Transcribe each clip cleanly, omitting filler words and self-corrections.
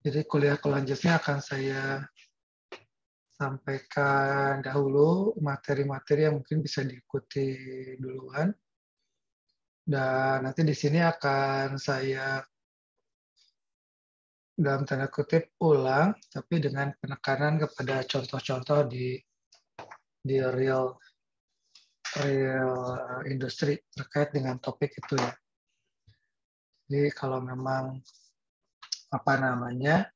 Jadi kuliah selanjutnya akan saya sampaikan dahulu materi-materi yang mungkin bisa diikuti duluan. Dan nanti di sini akan saya dalam tanda kutip ulang, tapi dengan penekanan kepada contoh-contoh di real industri terkait dengan topik itu ya. Jadi kalau memang apa namanya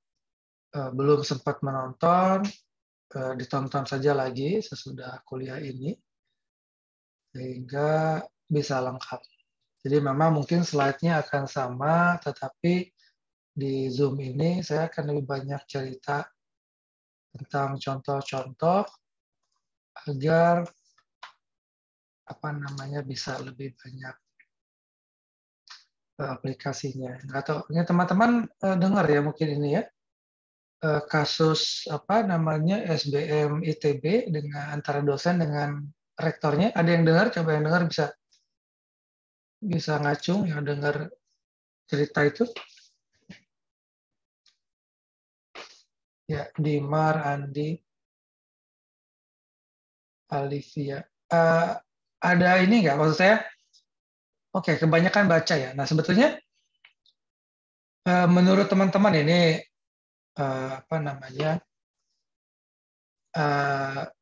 belum sempat menonton, ditonton saja lagi sesudah kuliah ini sehingga bisa lengkap. Jadi memang mungkin slide-nya akan sama, tetapi di Zoom ini saya akan lebih banyak cerita tentang contoh-contoh agar apa namanya bisa lebih banyak aplikasinya. Nggak tahu, ini teman-teman dengar ya mungkin ini ya kasus apa namanya SBM ITB dengan antara dosen dengan rektornya. Ada yang dengar? Coba yang dengar bisa ngacung yang dengar cerita itu. Ya, Dimar, Andi, Alivia. Ada ini nggak? Maksud saya, oke, kebanyakan baca ya. Nah, sebetulnya menurut teman-teman ini apa namanya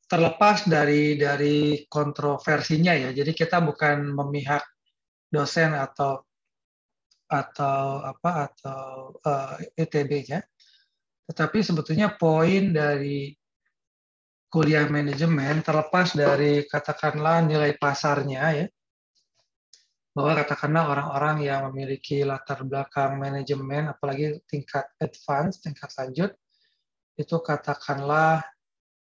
terlepas dari kontroversinya ya. Jadi kita bukan memihak dosen atau ITB-nya, tetapi sebetulnya poin dari kuliah manajemen terlepas dari katakanlah nilai pasarnya ya, bahwa katakanlah orang-orang yang memiliki latar belakang manajemen, apalagi tingkat advance, tingkat lanjut, itu katakanlah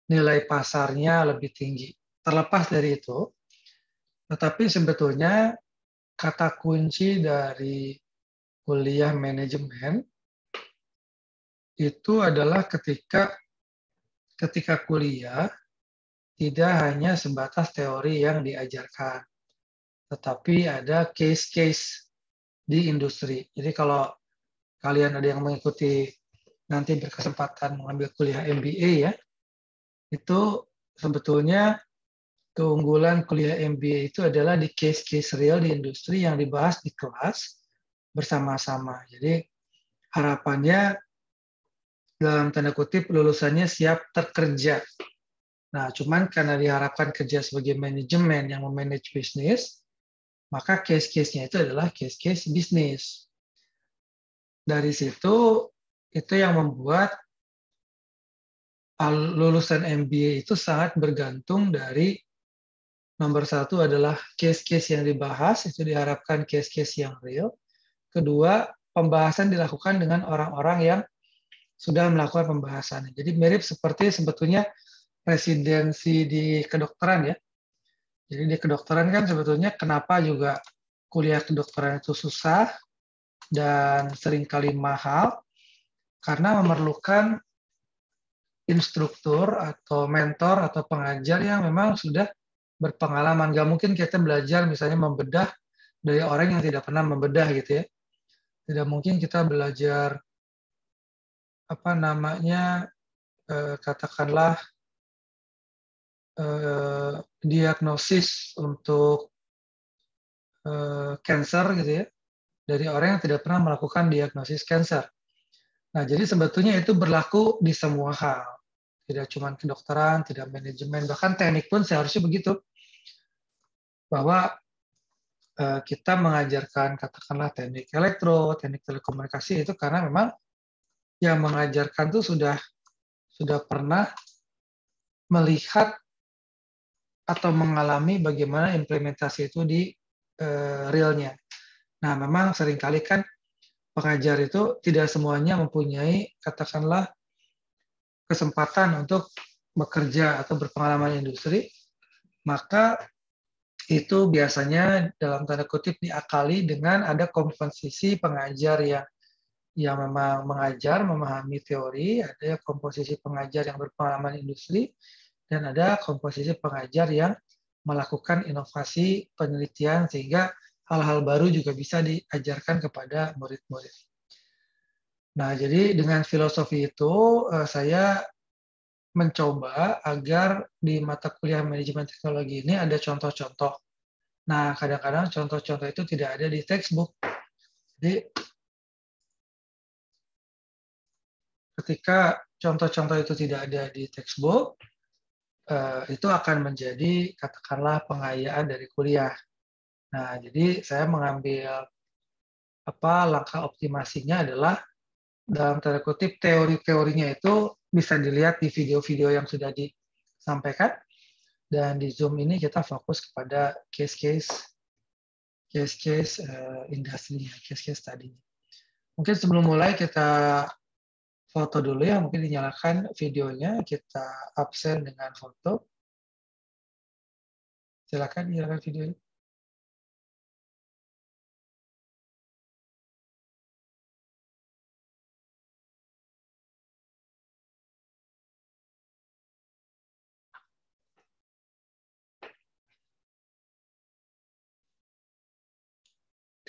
nilai pasarnya lebih tinggi. Terlepas dari itu, tetapi sebetulnya kata kunci dari kuliah manajemen itu adalah ketika kuliah tidak hanya sebatas teori yang diajarkan, tetapi ada case-case di industri. Jadi kalau kalian ada yang mengikuti nanti berkesempatan mengambil kuliah MBA ya, itu sebetulnya keunggulan kuliah MBA itu adalah di case-case real di industri yang dibahas di kelas bersama-sama. Jadi harapannya dalam tanda kutip lulusannya siap terkerja. Nah, cuman karena diharapkan kerja sebagai manajemen yang memanage bisnis, maka case-case-nya itu adalah case-case bisnis. Dari situ, itu yang membuat lulusan MBA itu sangat bergantung dari nomor satu adalah case-case yang dibahas, itu diharapkan case-case yang real. Kedua, pembahasan dilakukan dengan orang-orang yang sudah melakukan pembahasan. Jadi mirip seperti sebetulnya residensi di kedokteran ya. Jadi di kedokteran kan sebetulnya kenapa juga kuliah kedokteran itu susah dan seringkali mahal, karena memerlukan instruktur atau mentor atau pengajar yang memang sudah berpengalaman. Gak mungkin kita belajar misalnya membedah dari orang yang tidak pernah membedah gitu ya. Tidak mungkin kita belajar apa namanya katakanlah diagnosis untuk cancer gitu ya dari orang yang tidak pernah melakukan diagnosis cancer. Nah, jadi sebetulnya itu berlaku di semua hal. Tidak cuma kedokteran, tidak manajemen, bahkan teknik pun seharusnya begitu. Bahwa kita mengajarkan katakanlah teknik elektro, teknik telekomunikasi itu karena memang yang mengajarkan itu sudah pernah melihat atau mengalami bagaimana implementasi itu di realnya. Nah, memang seringkali kan pengajar itu tidak semuanya mempunyai katakanlah kesempatan untuk bekerja atau berpengalaman di industri, maka itu biasanya dalam tanda kutip diakali dengan ada komposisi pengajar yang memang mengajar, memahami teori, ada komposisi pengajar yang berpengalaman industri, dan ada komposisi pengajar yang melakukan inovasi penelitian sehingga hal-hal baru juga bisa diajarkan kepada murid-murid. Nah, jadi dengan filosofi itu saya mencoba agar di mata kuliah manajemen teknologi ini ada contoh-contoh. Nah, kadang-kadang contoh-contoh itu tidak ada di textbook. Jadi, ketika contoh-contoh itu tidak ada di textbook, itu akan menjadi, katakanlah, pengayaan dari kuliah. Nah, jadi saya mengambil langkah optimasinya adalah dalam tanda kutip teori-teorinya itu bisa dilihat di video-video yang sudah disampaikan, dan di Zoom ini kita fokus kepada case-case industri, case-case tadi. Mungkin sebelum mulai kita foto dulu ya, mungkin dinyalakan videonya, kita absen dengan foto. Silakan nyalakan videonya.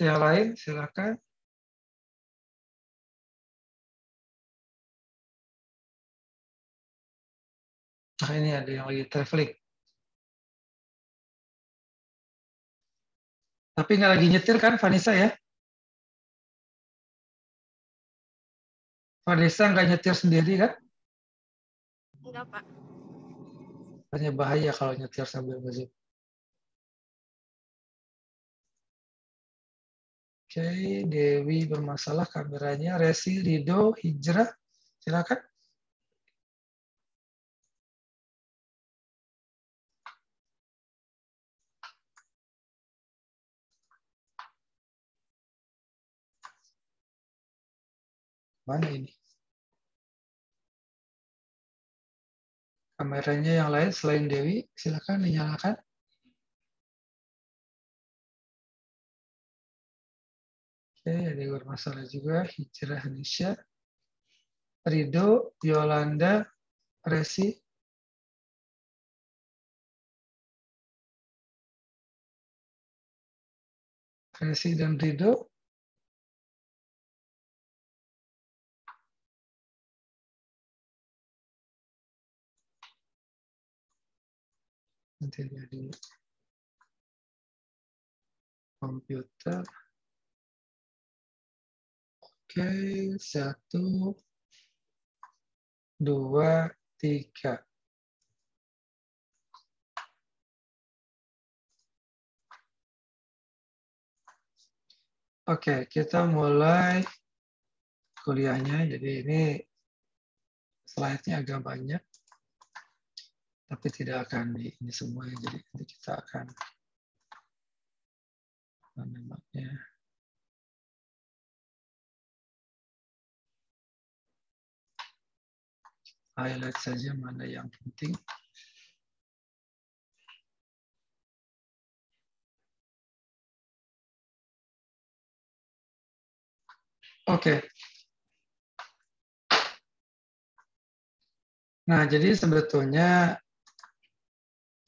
Yang lain silakan. Nah, ini ada yang lagi traveling. Tapi nggak lagi nyetir kan, Vanessa ya? Vanessa nggak nyetir sendiri kan? Enggak, Pak. Hanya bahaya kalau nyetir sambil nge-zoom. Oke, Dewi bermasalah kameranya. Resi, Rido, Hijrah, silakan. Mana ini? Kameranya yang lain selain Dewi, silakan dinyalakan. Oke, ada yang bermasalah juga. Hijrah, Hanisha, Rido, Yolanda, Resi. Resi dan Rido. Nanti jadi komputer. Oke, 1, 2, 3. Oke, kita mulai kuliahnya. Jadi ini slide-nya agak banyak, tapi tidak akan di ini semua. Jadi nanti kita akan namanya highlight saja mana yang penting. Oke. Nah, jadi sebetulnya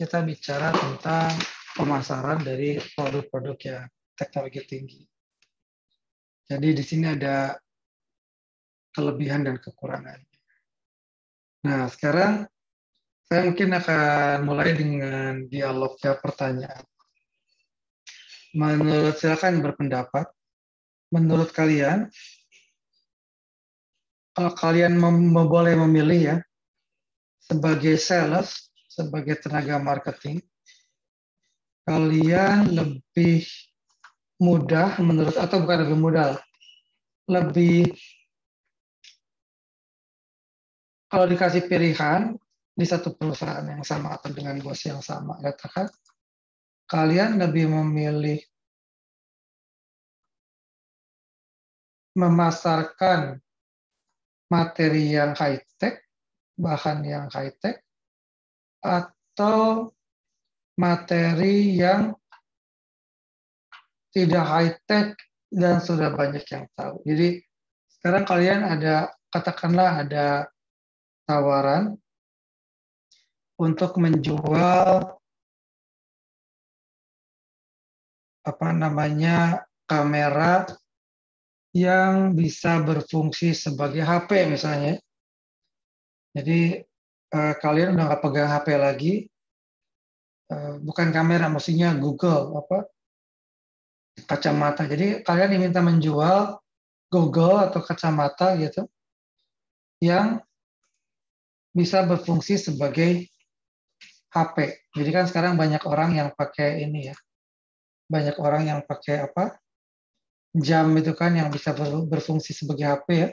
kita bicara tentang pemasaran dari produk-produk yang teknologi tinggi. Jadi di sini ada kelebihan dan kekurangan. Nah, sekarang saya mungkin akan mulai dengan dialog ya, pertanyaan. Menurut, silakan berpendapat. Menurut kalian, kalau kalian boleh memilih ya, sebagai sales, sebagai tenaga marketing, kalian lebih mudah menurut, atau bukan lebih mudah, lebih, kalau dikasih pilihan di satu perusahaan yang sama atau dengan bos yang sama, katakan kalian lebih memilih memasarkan materi yang high-tech, bahan yang high-tech, atau materi yang tidak high-tech dan sudah banyak yang tahu. Jadi sekarang kalian ada, katakanlah ada tawaran untuk menjual kamera yang bisa berfungsi sebagai HP misalnya. Jadi kalian udah nggak pegang HP lagi, bukan kamera, maksudnya Google kacamata. Jadi kalian diminta menjual Google atau kacamata gitu yang bisa berfungsi sebagai HP. Jadi kan sekarang banyak orang yang pakai ini ya, banyak orang yang pakai jam itu kan yang bisa berfungsi sebagai HP ya,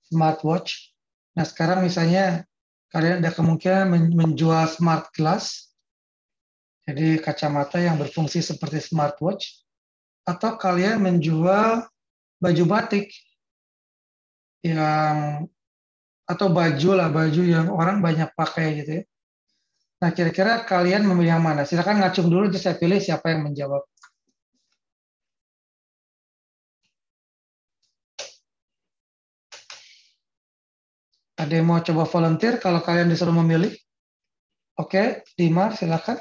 smartwatch. Nah sekarang misalnya kalian ada kemungkinan menjual smart glass, jadi kacamata yang berfungsi seperti smartwatch, atau kalian menjual baju batik yang atau baju yang orang banyak pakai gitu ya. Nah, kira-kira kalian memilih yang mana? Silakan ngacung dulu, terus saya pilih siapa yang menjawab. Ada yang mau coba volunteer kalau kalian disuruh memilih? Oke, Dimar, silakan.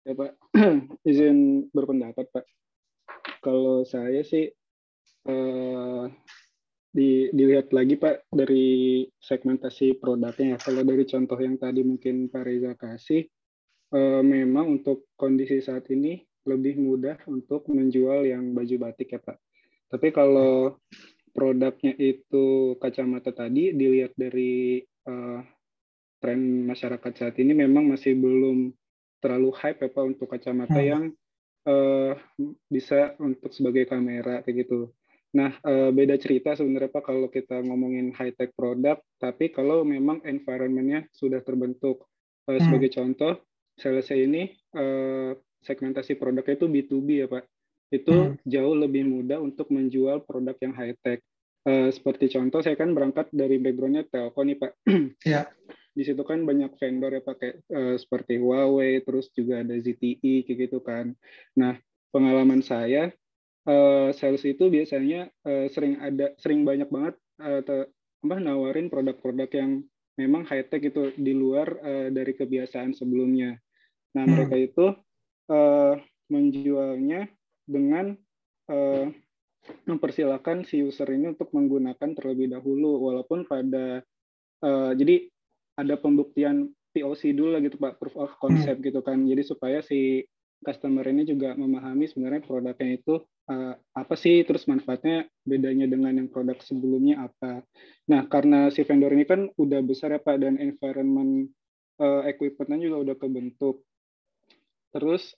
Ya Pak, izin berpendapat Pak. Kalau saya sih dilihat lagi Pak dari segmentasi produknya. Kalau dari contoh yang tadi mungkin Pak Reza kasih, memang untuk kondisi saat ini lebih mudah untuk menjual yang baju batik ya Pak. Tapi kalau produknya itu kacamata tadi, dilihat dari tren masyarakat saat ini memang masih belum terlalu hype ya Pak untuk kacamata yang bisa untuk sebagai kamera kayak gitu. Nah, beda cerita sebenarnya Pak kalau kita ngomongin high-tech produk, tapi kalau memang environment-nya sudah terbentuk. Sebagai contoh, sales ini segmentasi produknya itu B2B ya Pak. Itu jauh lebih mudah untuk menjual produk yang high-tech. Seperti contoh, saya kan berangkat dari background-nya telco nih Pak. Ya. Di situ kan banyak vendor ya pakai seperti Huawei, terus juga ada ZTE kayak gitu kan. Nah, pengalaman saya sales itu biasanya sering banyak banget nawarin produk-produk yang memang high tech itu di luar dari kebiasaan sebelumnya. Nah, mereka itu menjualnya dengan mempersilahkan si user ini untuk menggunakan terlebih dahulu, walaupun jadi ada pembuktian POC dulu gitu Pak, proof of concept gitu kan. Jadi supaya si customer ini juga memahami sebenarnya produknya itu apa sih, terus manfaatnya bedanya dengan yang produk sebelumnya apa. Nah, karena si vendor ini kan udah besar ya Pak, dan environment equipment-nya juga udah kebentuk. Terus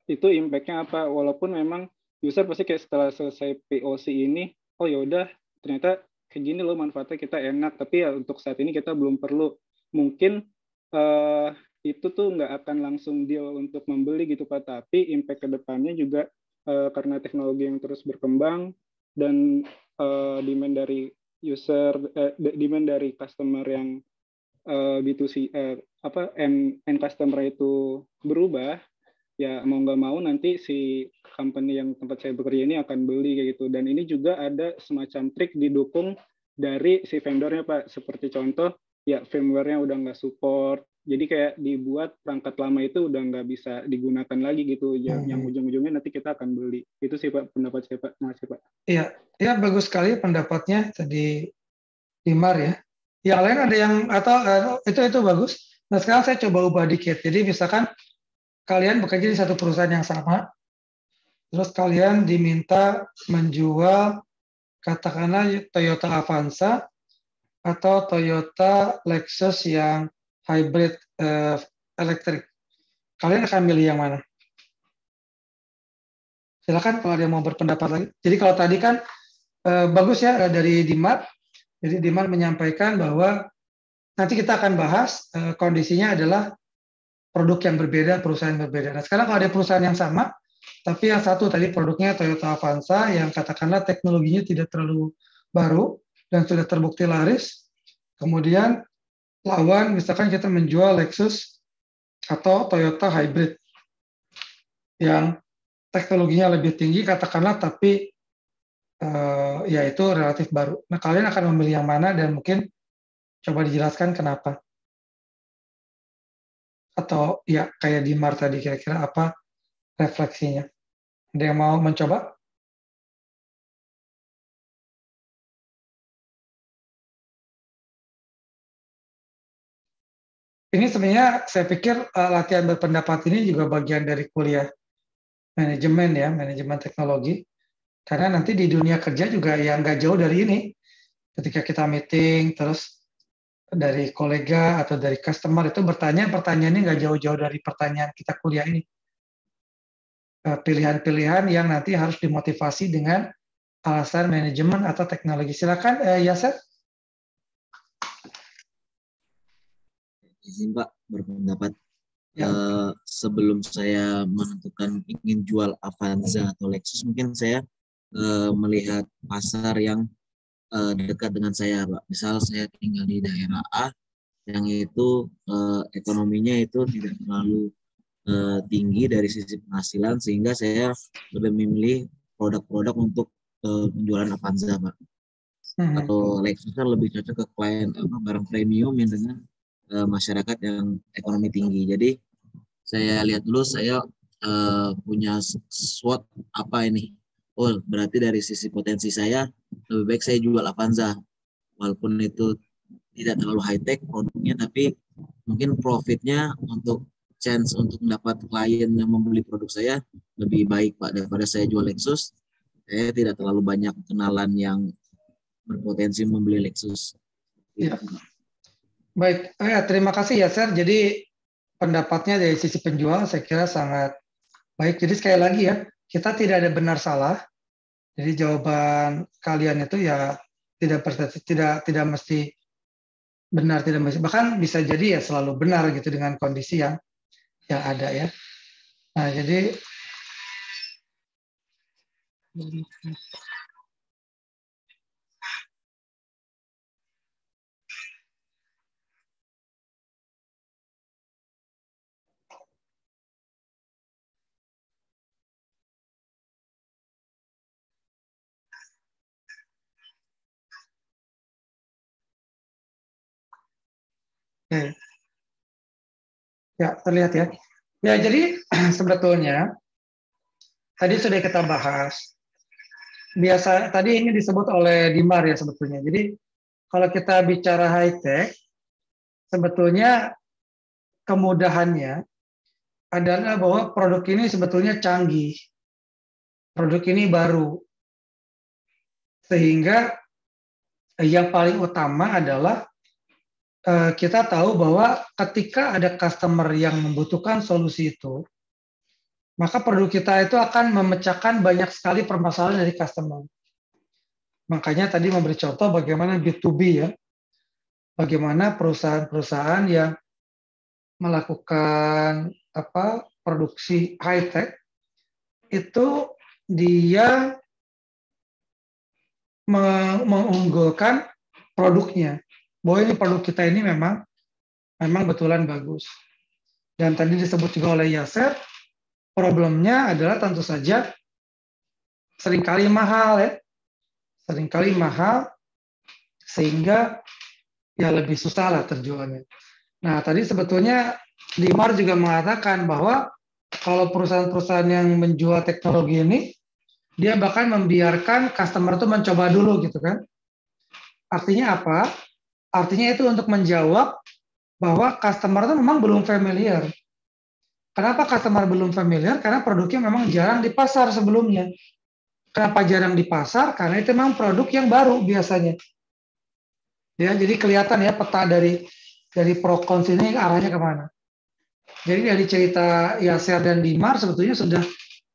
itu impact-nya apa? Walaupun memang user pasti kayak setelah selesai POC ini, oh ya udah ternyata kayak gini loh manfaatnya, kita enak, tapi ya untuk saat ini kita belum perlu. Mungkin itu tuh nggak akan langsung deal untuk membeli gitu Pak, tapi impact ke depannya juga karena teknologi yang terus berkembang dan demand dari demand dari customer yang B2C end customer itu berubah, ya mau nggak mau nanti si company yang tempat saya bekerja ini akan beli kayak gitu. Dan ini juga ada semacam trik didukung dari si vendornya Pak. Seperti contoh, ya firmware-nya udah nggak support. Jadi kayak dibuat perangkat lama itu udah nggak bisa digunakan lagi gitu. Yang ujung-ujungnya nanti kita akan beli. Itu sih Pak pendapat saya Pak. Makasih Pak. Iya, ya bagus sekali pendapatnya tadi Dimar ya. Yang lain ada yang atau itu bagus. Nah sekarang saya coba ubah dikit. Jadi misalkan kalian bekerja di satu perusahaan yang sama, terus kalian diminta menjual katakanlah Toyota Avanza atau Toyota Lexus yang hybrid elektrik. Kalian akan milih yang mana? Silakan kalau ada yang mau berpendapat lagi. Jadi kalau tadi kan bagus ya dari Dimar. Jadi Dimar menyampaikan bahwa nanti kita akan bahas kondisinya adalah produk yang berbeda, perusahaan yang berbeda. Nah, sekarang kalau ada perusahaan yang sama, tapi yang satu tadi produknya Toyota Avanza yang katakanlah teknologinya tidak terlalu baru dan sudah terbukti laris. Kemudian lawan misalkan kita menjual Lexus atau Toyota Hybrid yang teknologinya lebih tinggi katakanlah tapi ya itu relatif baru. Nah, kalian akan memilih yang mana dan mungkin coba dijelaskan kenapa. Atau ya kayak Dimar tadi kira-kira apa refleksinya. Ada yang mau mencoba? Ini sebenarnya saya pikir latihan berpendapat ini juga bagian dari kuliah manajemen ya, manajemen teknologi. Karena nanti di dunia kerja juga yang nggak jauh dari ini. Ketika kita meeting, terus dari kolega atau dari customer itu bertanya, pertanyaannya nggak jauh-jauh dari pertanyaan kita kuliah ini. Pilihan-pilihan yang nanti harus dimotivasi dengan alasan manajemen atau teknologi. Silakan, Yasser. Izin Pak berpendapat. Ya. Sebelum saya menentukan ingin jual Avanza atau Lexus, mungkin saya melihat pasar yang dekat dengan saya, Pak. Misal saya tinggal di daerah A, yang itu ekonominya itu tidak terlalu tinggi dari sisi penghasilan, sehingga saya lebih memilih produk-produk untuk penjualan Avanza, Pak. Atau Lexus kan lebih cocok ke klien barang premium yang dengan masyarakat yang ekonomi tinggi. Jadi saya lihat dulu, saya punya SWOT apa ini. Oh, berarti dari sisi potensi saya lebih baik saya jual Avanza, walaupun itu tidak terlalu high tech produknya, tapi mungkin profitnya untuk chance untuk mendapat klien yang membeli produk saya lebih baik, Pak, daripada saya jual Lexus. Saya tidak terlalu banyak kenalan yang berpotensi membeli Lexus. Ya. Baik, terima kasih Yasser. Jadi pendapatnya dari sisi penjual saya kira sangat baik. Jadi sekali lagi ya, kita tidak ada benar salah. Jadi jawaban kalian itu ya tidak mesti benar, tidak mesti, bahkan bisa jadi ya selalu benar gitu dengan kondisi yang ada ya. Nah, jadi ya terlihat ya. Ya, jadi sebetulnya tadi sudah kita bahas. Biasa tadi ini disebut oleh Dimar ya sebetulnya. Jadi kalau kita bicara high tech, sebetulnya kemudahannya adalah bahwa produk ini sebetulnya canggih. Produk ini baru. Sehingga yang paling utama adalah kita tahu bahwa ketika ada customer yang membutuhkan solusi itu, maka produk kita itu akan memecahkan banyak sekali permasalahan dari customer. Makanya tadi memberi contoh bagaimana B2B ya, bagaimana perusahaan-perusahaan yang melakukan produksi high tech itu dia mengunggulkan produknya. Bahwa ini produk kita ini memang betulan bagus. Dan tadi disebut juga oleh Yasser, problemnya adalah tentu saja seringkali mahal ya. Seringkali mahal sehingga ya lebih susah lah terjualnya. Nah, tadi sebetulnya Dimar juga mengatakan bahwa kalau perusahaan-perusahaan yang menjual teknologi ini, dia bahkan membiarkan customer itu mencoba dulu gitu kan. Artinya apa? Artinya itu untuk menjawab bahwa customer itu memang belum familiar. Kenapa customer belum familiar? Karena produknya memang jarang di pasar sebelumnya. Kenapa jarang di pasar? Karena itu memang produk yang baru biasanya. Ya, jadi kelihatan ya peta dari pro cons ini arahnya kemana. Jadi dari cerita Yasser dan Dimar sebetulnya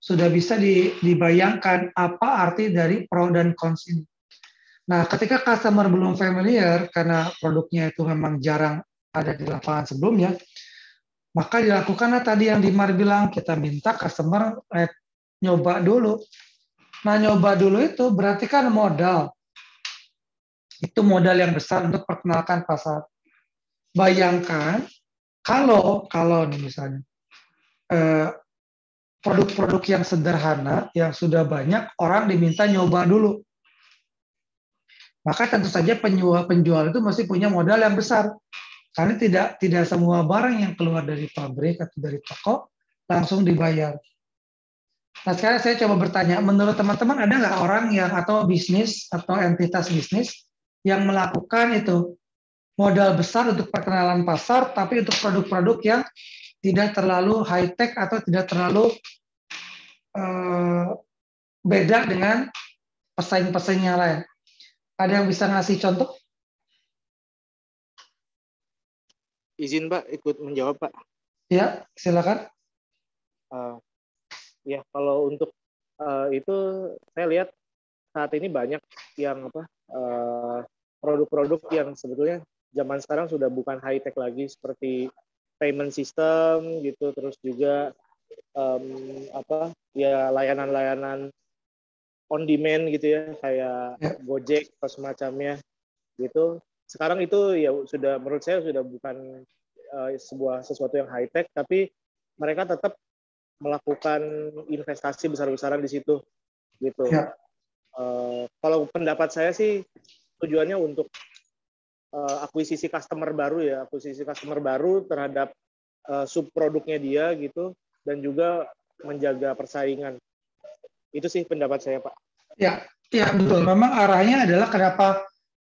sudah bisa dibayangkan apa arti dari pro dan cons ini. Nah, ketika customer belum familiar karena produknya itu memang jarang ada di lapangan sebelumnya, maka dilakukanlah tadi yang Dimar bilang, kita minta customer nyoba dulu. Nah, nyoba dulu itu berarti kan modal. Itu modal yang besar untuk perkenalkan pasar. Bayangkan kalau nih misalnya produk-produk yang sederhana yang sudah banyak orang diminta nyoba dulu. Maka tentu saja penjual itu mesti punya modal yang besar. Karena tidak semua barang yang keluar dari pabrik atau dari toko langsung dibayar. Nah, sekarang saya coba bertanya, menurut teman-teman ada nggak orang yang atau bisnis atau entitas bisnis yang melakukan itu modal besar untuk perkenalan pasar, tapi untuk produk-produk yang tidak terlalu high tech atau tidak terlalu eh, beda dengan pesaing-pesaing yang lain. Ada yang bisa ngasih contoh? Izin Pak, ikut menjawab Pak. Ya, silakan. Ya, kalau untuk itu saya lihat saat ini banyak yang produk-produk yang sebetulnya zaman sekarang sudah bukan high tech lagi, seperti payment system gitu, terus juga ya layanan-layanan on demand gitu ya, kayak Gojek atau semacamnya gitu. Sekarang itu ya sudah, menurut saya sudah bukan sesuatu yang high tech, tapi mereka tetap melakukan investasi besar-besaran di situ gitu. Ya. Kalau pendapat saya sih tujuannya untuk akuisisi customer baru terhadap subproduknya dia gitu, dan juga menjaga persaingan. Itu sih pendapat saya, Pak. Ya, ya betul. Memang arahnya adalah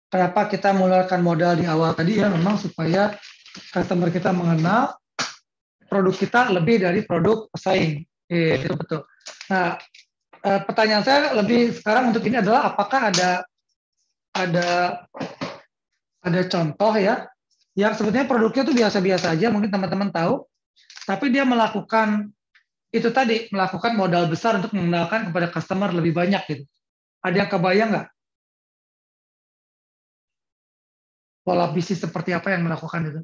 kenapa kita mengeluarkan modal di awal tadi ya, memang supaya customer kita mengenal produk kita lebih dari produk pesaing. Itu betul. Nah, pertanyaan saya lebih sekarang untuk ini adalah apakah ada contoh ya yang sebetulnya produknya itu biasa-biasa aja, mungkin teman-teman tahu, tapi dia melakukan itu tadi, melakukan modal besar untuk mengenalkan kepada customer lebih banyak gitu. Ada yang kebayang nggak? Pola bisnis seperti apa yang melakukan itu?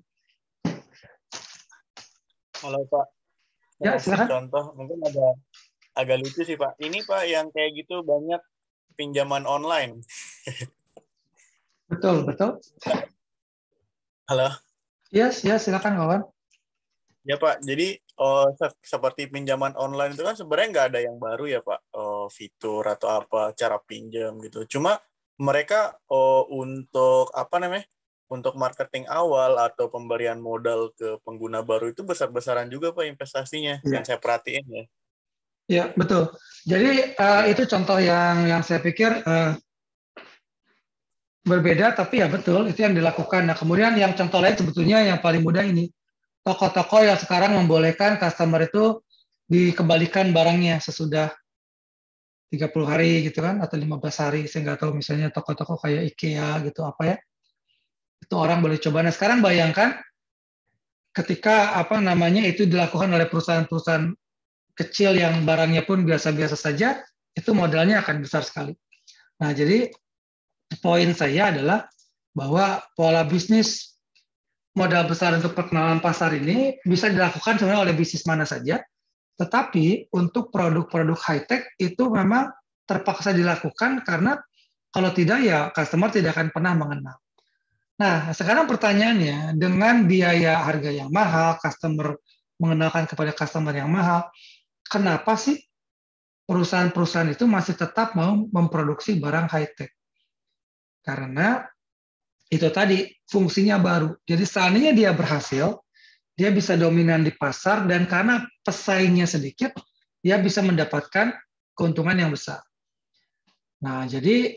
Halo Pak. Ya, silakan. Contoh mungkin agak lucu sih Pak. Ini Pak yang kayak gitu banyak pinjaman online. Betul, betul. Halo. Yes, silakan kawan. Ya Pak, jadi seperti pinjaman online itu kan sebenarnya nggak ada yang baru ya Pak, fitur atau apa cara pinjam gitu. Cuma mereka untuk untuk marketing awal atau pemberian modal ke pengguna baru itu besar-besaran juga Pak investasinya, yang saya perhatiin ya. Ya, betul. Jadi itu contoh yang saya pikir berbeda, tapi ya betul itu yang dilakukan. Nah, kemudian yang contoh lain sebetulnya yang paling mudah ini. Toko-toko yang sekarang membolehkan customer itu dikembalikan barangnya sesudah 30 hari gitu kan, atau 15 hari, saya nggak tahu, misalnya toko-toko kayak IKEA gitu apa ya, itu orang boleh coba. Nah sekarang bayangkan ketika itu dilakukan oleh perusahaan-perusahaan kecil yang barangnya pun biasa-biasa saja, itu modalnya akan besar sekali. Nah jadi poin saya adalah bahwa pola bisnis modal besar untuk perkenalan pasar ini bisa dilakukan sebenarnya oleh bisnis mana saja, tetapi untuk produk-produk high-tech itu memang terpaksa dilakukan karena kalau tidak ya customer tidak akan pernah mengenal. Nah, sekarang pertanyaannya, dengan biaya harga yang mahal, customer mengenalkan kepada customer yang mahal, kenapa sih perusahaan-perusahaan itu masih tetap mau memproduksi barang high-tech? Karena itu tadi fungsinya baru. Jadi seandainya dia berhasil, dia bisa dominan di pasar, dan karena pesaingnya sedikit, dia bisa mendapatkan keuntungan yang besar. Nah, jadi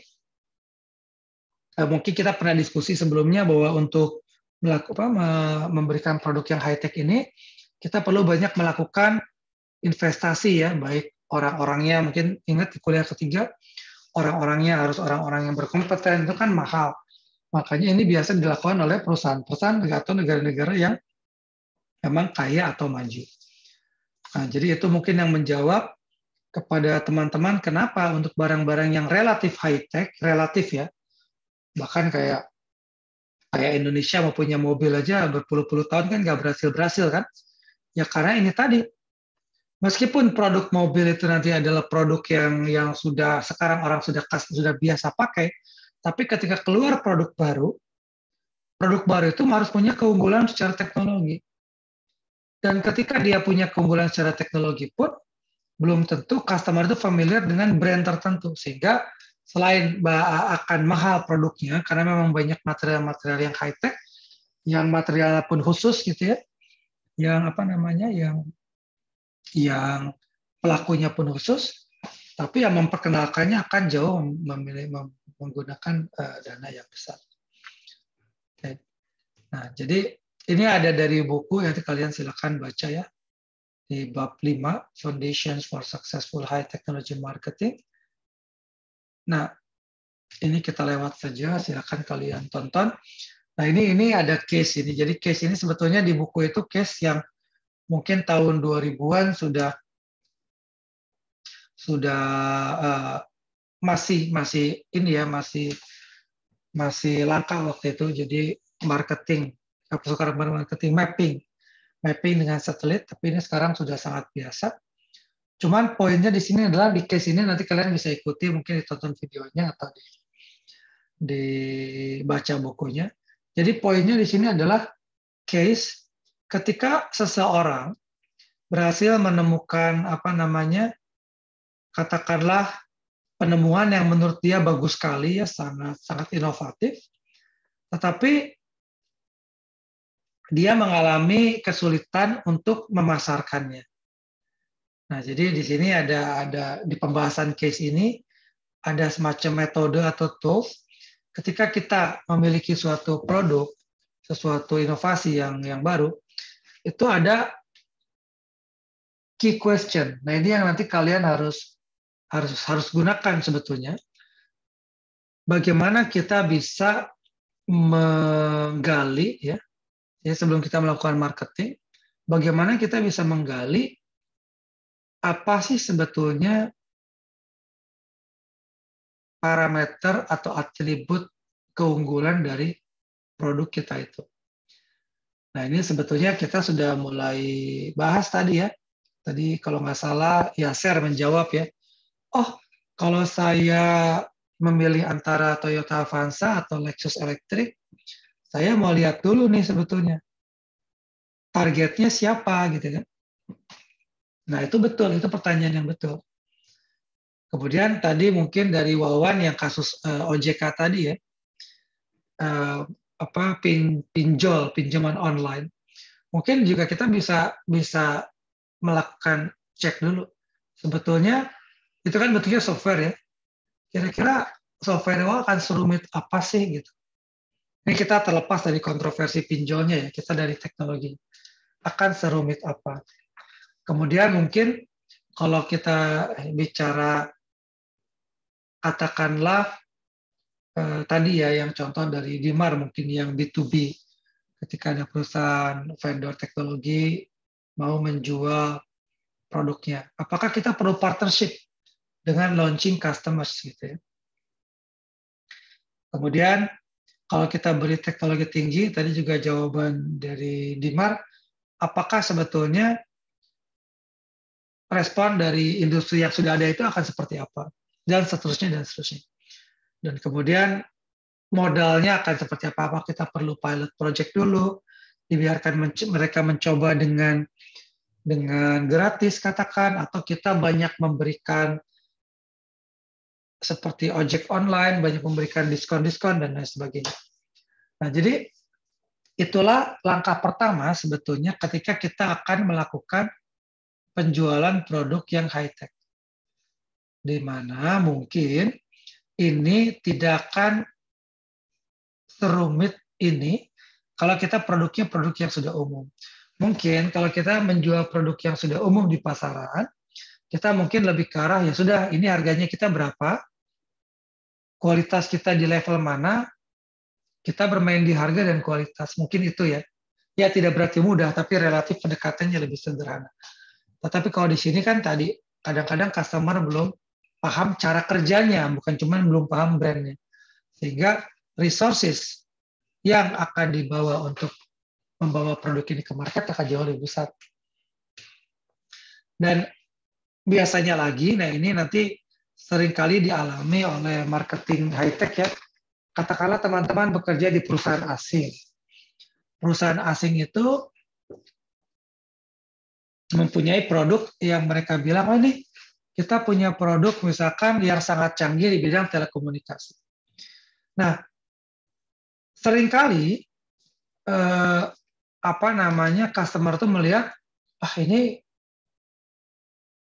mungkin kita pernah diskusi sebelumnya bahwa untuk memberikan produk yang high-tech ini, kita perlu banyak melakukan investasi ya, baik orang-orangnya, mungkin ingat di kuliah ketiga, orang-orangnya harus orang-orang yang berkompeten, itu kan mahal. Makanya ini biasa dilakukan oleh perusahaan-perusahaan atau negara-negara yang memang kaya atau maju. Nah, jadi itu mungkin yang menjawab kepada teman-teman kenapa untuk barang-barang yang relatif high-tech, relatif ya, bahkan kayak Indonesia mau punya mobil aja berpuluh-puluh tahun kan nggak berhasil-berhasil kan. Ya karena ini tadi, meskipun produk mobil itu nanti adalah produk yang sudah sekarang orang sudah biasa pakai, tapi ketika keluar produk baru itu harus punya keunggulan secara teknologi. Dan ketika dia punya keunggulan secara teknologi pun, belum tentu customer itu familiar dengan brand tertentu. Sehingga selain akan mahal produknya, karena memang banyak material-material yang high-tech, yang material pun khusus gitu ya, yang pelakunya pun khusus, tapi yang memperkenalkannya akan jauh menggunakan dana yang besar. Oke. Nah, jadi ini ada dari buku, nanti kalian silakan baca ya, di bab 5, Foundations for Successful High Technology Marketing. Nah, ini kita lewat saja, silakan kalian tonton. Nah, ini ada case ini. Jadi case ini sebetulnya di buku itu case yang mungkin tahun 2000-an sudah masih ini ya, masih langka waktu itu. Jadi marketing mapping dengan satelit, tapi ini sekarang sudah sangat biasa. Cuman poinnya di sini adalah di case ini nanti kalian bisa ikuti, mungkin ditonton videonya atau dibaca bukunya. Jadi poinnya di sini adalah case ketika seseorang berhasil menemukan katakanlah penemuan yang menurut dia bagus sekali ya, sangat inovatif, tetapi dia mengalami kesulitan untuk memasarkannya. Nah, jadi di sini ada di pembahasan case ini ada semacam metode atau tools. Ketika kita memiliki suatu produk, sesuatu inovasi yang baru, itu ada key question. Nah, ini yang nanti kalian harus gunakan sebetulnya. Bagaimana kita bisa menggali ya sebelum kita melakukan marketing, bagaimana kita bisa menggali apa sih sebetulnya parameter atau atribut keunggulan dari produk kita itu. Nah, ini sebetulnya kita sudah mulai bahas tadi ya. Tadi kalau nggak salah Yaser menjawab ya, oh kalau saya memilih antara Toyota Avanza atau Lexus Electric, saya mau lihat dulu nih sebetulnya targetnya siapa gitu kan. Nah, itu betul, itu pertanyaan yang betul. Kemudian tadi mungkin dari Wawan yang kasus OJK tadi ya, pinjaman online. Mungkin juga kita bisa melakukan cek dulu. Sebetulnya itu kan bentuknya software ya. Kira-kira software itu akan serumit apa sih gitu. Ini kita terlepas dari kontroversi pinjolnya ya, kita dari teknologi. Akan serumit apa. Kemudian mungkin kalau kita bicara katakanlah tadi ya yang contoh dari Dimar mungkin yang B2B, ketika ada perusahaan vendor teknologi mau menjual produknya, apakah kita perlu partnership dengan launching customers gitu ya. Kemudian kalau kita beri teknologi tinggi, tadi juga jawaban dari Dimar, apakah sebetulnya respon dari industri yang sudah ada itu akan seperti apa, dan seterusnya. Dan kemudian modalnya akan seperti apa kita perlu pilot project dulu, dibiarkan mereka mencoba dengan gratis katakan, atau kita banyak memberikan seperti ojek online, banyak memberikan diskon dan lain sebagainya. Nah, jadi itulah langkah pertama sebetulnya ketika kita akan melakukan penjualan produk yang high-tech. Di mana mungkin ini tidak akan serumit ini kalau kita produknya produk yang sudah umum. Mungkin kalau kita menjual produk yang sudah umum di pasaran, kita mungkin lebih ke arah, ya sudah, ini harganya kita berapa, kualitas kita di level mana, kita bermain di harga dan kualitas. Mungkin itu ya. Ya tidak berarti mudah, tapi relatif pendekatannya lebih sederhana. Tetapi kalau di sini kan tadi, kadang-kadang customer belum paham cara kerjanya, bukan cuma belum paham brandnya. Sehingga resources yang akan dibawa untuk membawa produk ini ke market akan jauh lebih besar. Dan biasanya lagi, nah ini nanti seringkali dialami oleh marketing high-tech ya. Katakanlah teman-teman bekerja di perusahaan asing. Perusahaan asing itu mempunyai produk yang mereka bilang, oh ini kita punya produk misalkan yang sangat canggih di bidang telekomunikasi. Nah, seringkali customer itu melihat, ini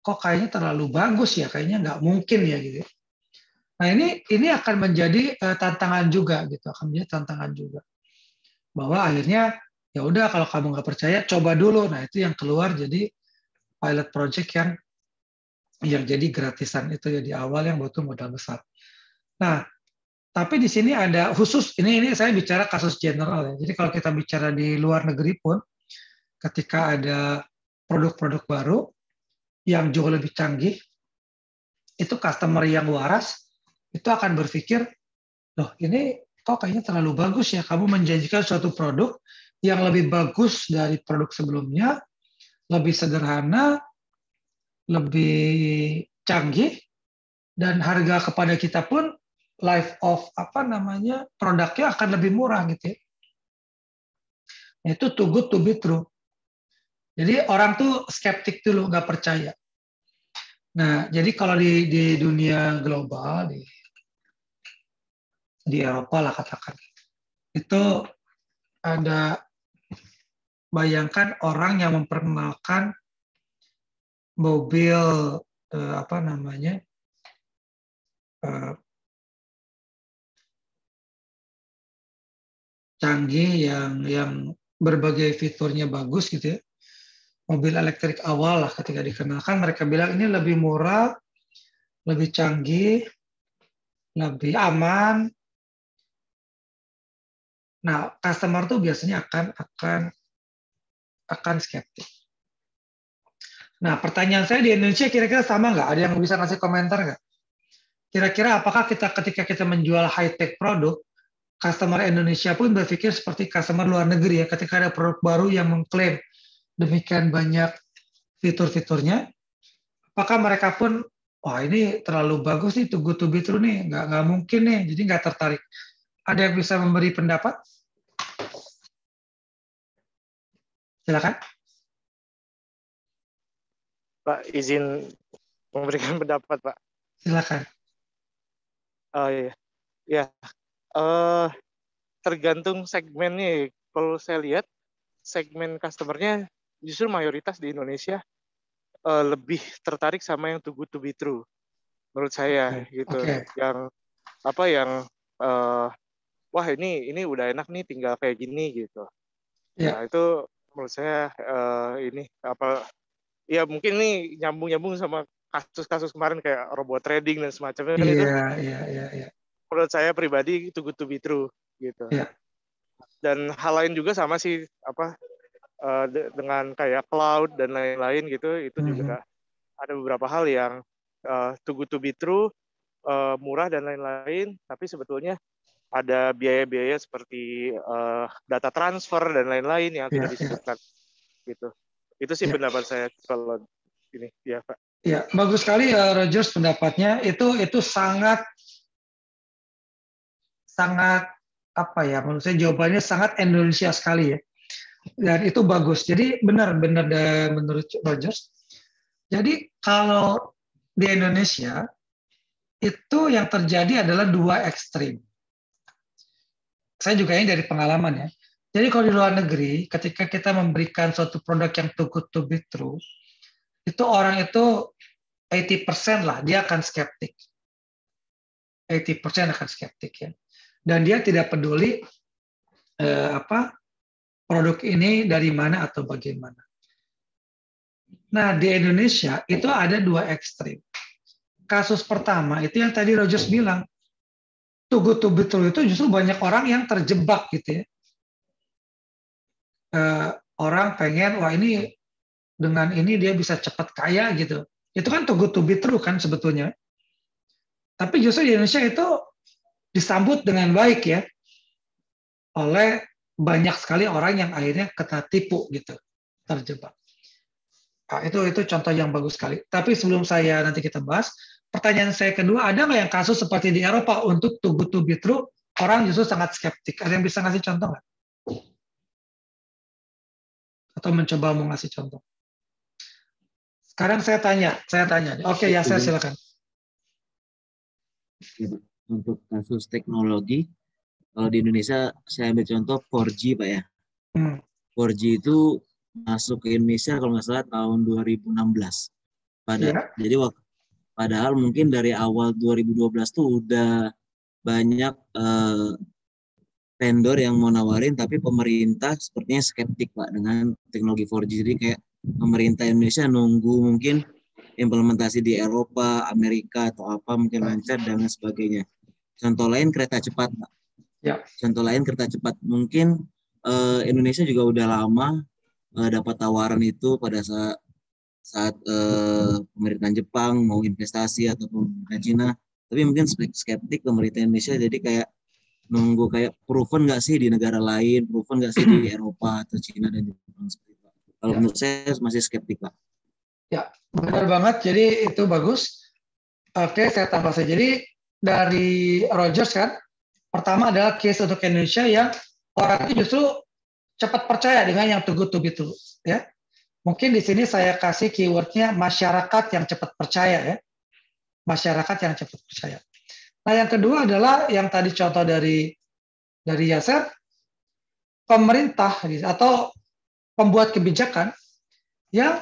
kok kayaknya terlalu bagus ya, kayaknya nggak mungkin ya gitu. Nah ini akan menjadi tantangan juga gitu, akan menjadi tantangan juga. Bahwa akhirnya ya udah kalau kamu nggak percaya coba dulu. Nah itu yang keluar jadi pilot project yang jadi gratisan itu ya di awal yang butuh modal besar. Nah tapi di sini ada khusus ini saya bicara kasus general ya. Jadi kalau kita bicara di luar negeri pun ketika ada produk-produk baru yang jauh lebih canggih, itu customer yang waras itu akan berpikir, loh ini kok kayaknya terlalu bagus ya, kamu menjanjikan suatu produk yang lebih bagus dari produk sebelumnya, lebih sederhana, lebih canggih, dan harga kepada kita pun life of produknya akan lebih murah gitu ya. Itu too good to be true. Jadi orang tuh skeptik dulu, nggak percaya. Nah, jadi kalau di dunia global, di Eropa lah katakan, itu ada, bayangkan orang yang memperkenalkan mobil canggih yang berbagai fiturnya bagus gitu ya. Mobil elektrik awal lah ketika dikenalkan mereka bilang ini lebih murah, lebih canggih, lebih aman. Nah, customer tuh biasanya akan skeptis. Nah, pertanyaan saya di Indonesia kira-kira sama nggak? Ada yang bisa ngasih komentar nggak? Kira-kira apakah ketika kita menjual high-tech produk, customer Indonesia pun berpikir seperti customer luar negeri ya, ketika ada produk baru yang mengklaim demikian banyak fitur-fiturnya, apakah mereka pun, wah ini terlalu bagus nih, too good to be true nih, nggak mungkin nih, jadi nggak tertarik. Ada yang bisa memberi pendapat? Silakan. Pak, izin memberikan pendapat, Pak. Silakan. Oh iya, ya. Tergantung segmennya. Kalau saya lihat segmen customernya justru mayoritas di Indonesia lebih tertarik sama yang too good to be true, menurut saya gitu. Yang wah ini udah enak nih, tinggal kayak gini gitu. Nah itu menurut saya ya mungkin nih nyambung sama kasus-kasus kemarin kayak robot trading dan semacamnya kan itu. Iya. Menurut saya pribadi too good to be true gitu. Iya. Dan hal lain juga sama sih dengan kayak cloud dan lain-lain gitu, itu juga ada beberapa hal yang too good to be true, murah dan lain-lain, tapi sebetulnya ada biaya-biaya seperti data transfer dan lain-lain yang tidak disebutkan gitu. Itu sih pendapat saya kalau ini ya Pak. Ya, bagus sekali Rogers pendapatnya. Itu sangat menurut saya jawabannya sangat Indonesia sekali ya. Dan itu bagus. Jadi benar menurut Rogers. Jadi kalau di Indonesia itu yang terjadi adalah dua ekstrim. Saya juga ini dari pengalaman ya. Jadi kalau di luar negeri, ketika kita memberikan suatu produk yang too good to be true, itu orang itu 80% lah, dia akan skeptik. 80% akan skeptik ya. Dan dia tidak peduli produk ini dari mana atau bagaimana. Nah, di Indonesia itu ada dua ekstrim. Kasus pertama itu yang tadi Rogers bilang, too good to be true itu justru banyak orang yang terjebak gitu ya. Orang pengen, wah ini dengan ini dia bisa cepat kaya gitu. Itu kan too good to be true kan sebetulnya. Tapi justru di Indonesia itu disambut dengan baik ya oleh banyak sekali orang yang akhirnya kena tipu gitu, terjebak. Nah, itu contoh yang bagus sekali. Tapi sebelum saya nanti kita bahas, pertanyaan saya kedua, ada nggak yang kasus seperti di Eropa untuk too good to be true, orang justru sangat skeptik. Ada yang bisa ngasih contoh nggak? Atau mencoba mau ngasih contoh? Sekarang saya tanya. Oke, ya saya silakan. Untuk kasus teknologi, kalau di Indonesia saya ambil contoh 4G Pak ya. 4G itu masuk ke Indonesia kalau nggak salah tahun 2016. Jadi padahal mungkin dari awal 2012 tuh udah banyak vendor yang mau nawarin, tapi pemerintah sepertinya skeptik Pak dengan teknologi 4G. Jadi kayak pemerintah Indonesia nunggu mungkin implementasi di Eropa, Amerika atau apa mungkin lancar dan sebagainya. Contoh lain kereta cepat Pak. Ya. Contoh lain kereta cepat mungkin Indonesia juga udah lama dapat tawaran itu pada saat pemerintahan Jepang mau investasi ataupun pemerintahan Cina, tapi mungkin skeptik pemerintah Indonesia, jadi kayak nunggu kayak proven nggak sih di negara lain, proven nggak sih di Eropa atau Cina dan Jepang seperti itu. Kalau menurut saya masih skeptik Pak. Ya, benar banget. Jadi itu bagus. Oke, saya tambah saja. Jadi dari Rogers kan, pertama adalah case untuk Indonesia yang orang itu justru cepat percaya dengan yang too good to be true. Ya, mungkin di sini saya kasih keywordnya masyarakat yang cepat percaya ya, masyarakat yang cepat percaya. Nah, yang kedua adalah yang tadi contoh dari Yasser, pemerintah atau pembuat kebijakan yang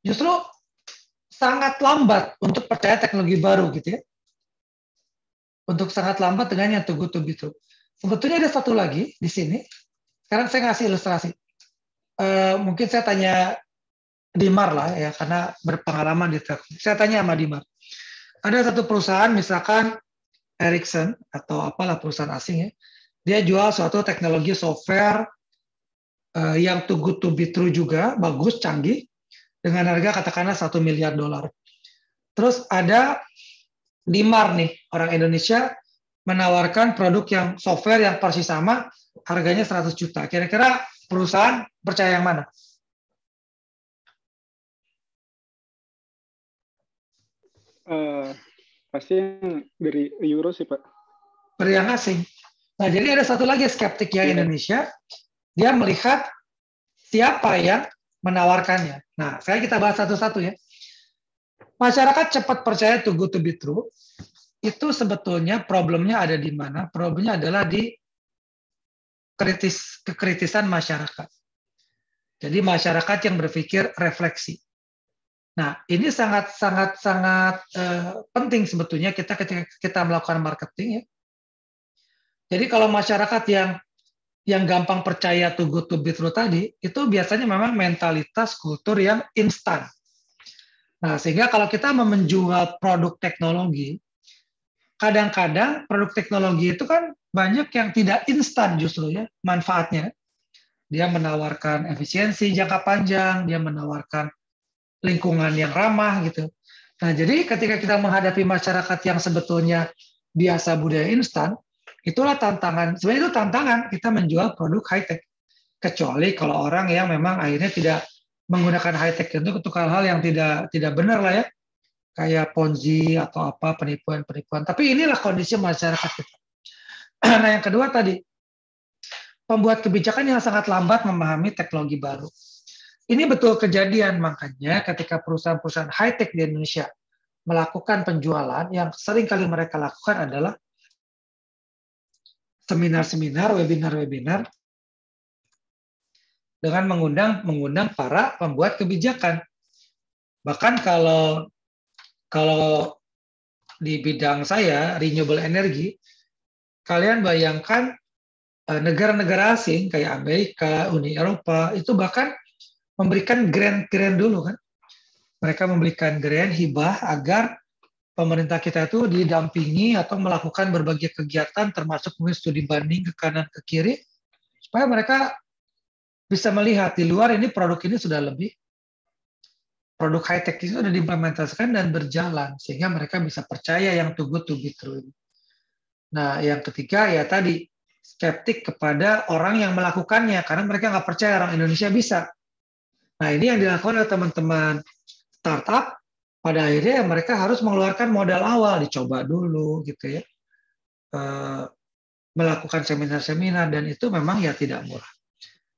justru sangat lambat untuk percaya teknologi baru gitu ya. Untuk sangat lambat dengan yang too good to be true. Sebetulnya ada satu lagi di sini. Sekarang saya ngasih ilustrasi. Mungkin saya tanya Dimar lah ya, karena berpengalaman di telkom. Saya tanya sama Dimar. Ada satu perusahaan misalkan Ericsson atau apalah perusahaan asing ya. Dia jual suatu teknologi software yang too good to be true juga, bagus, canggih, dengan harga katakanlah $1 miliar. Terus ada Dimar nih, orang Indonesia menawarkan produk yang software yang persis sama, harganya 100 juta. Kira-kira perusahaan percaya yang mana? Pasti yang dari Euro sih Pak. Dari yang asing. Nah, jadi ada satu lagi skeptik yang Indonesia, dia melihat siapa yang menawarkannya. Nah, sekarang kita bahas satu-satu ya. Masyarakat cepat percaya too good to be true, itu sebetulnya problemnya ada di mana? Problemnya adalah di kekritisan masyarakat. Jadi masyarakat yang berpikir refleksi. Nah, ini sangat penting sebetulnya ketika kita melakukan marketing ya. Jadi kalau masyarakat yang gampang percaya too good to be true tadi, itu biasanya memang mentalitas kultur yang instan. Nah, sehingga kalau kita menjual produk teknologi, kadang-kadang produk teknologi itu kan banyak yang tidak instan justru ya manfaatnya. Dia menawarkan efisiensi jangka panjang, dia menawarkan lingkungan yang ramah gitu. Nah, jadi ketika kita menghadapi masyarakat yang sebetulnya biasa budaya instan, itulah tantangan. Sebenarnya itu tantangan kita menjual produk high-tech. Kecuali kalau orang yang memang akhirnya tidak menggunakan high-tech untuk hal-hal yang tidak benar lah ya. Kayak Ponzi atau apa, penipuan-penipuan. Tapi inilah kondisi masyarakat kita. Nah, yang kedua tadi, pembuat kebijakan yang sangat lambat memahami teknologi baru. Ini betul kejadian, makanya ketika perusahaan-perusahaan high-tech di Indonesia melakukan penjualan, yang sering kali mereka lakukan adalah seminar-seminar, webinar-webinar, dengan mengundang para pembuat kebijakan. Bahkan kalau di bidang saya, renewable energy, kalian bayangkan negara-negara asing kayak Amerika, Uni Eropa, itu bahkan memberikan grant dulu kan. Mereka memberikan grant, hibah, agar pemerintah kita itu didampingi atau melakukan berbagai kegiatan, termasuk mungkin studi banding ke kanan ke kiri, supaya mereka bisa melihat di luar ini produk ini sudah lebih, produk high-tech itu sudah diimplementasikan dan berjalan, sehingga mereka bisa percaya yang too good to be true. Nah, yang ketiga ya tadi, skeptik kepada orang yang melakukannya, karena mereka nggak percaya orang Indonesia bisa. Nah, ini yang dilakukan oleh teman-teman startup, pada akhirnya mereka harus mengeluarkan modal awal, dicoba dulu gitu ya, melakukan seminar-seminar, dan itu memang ya tidak murah.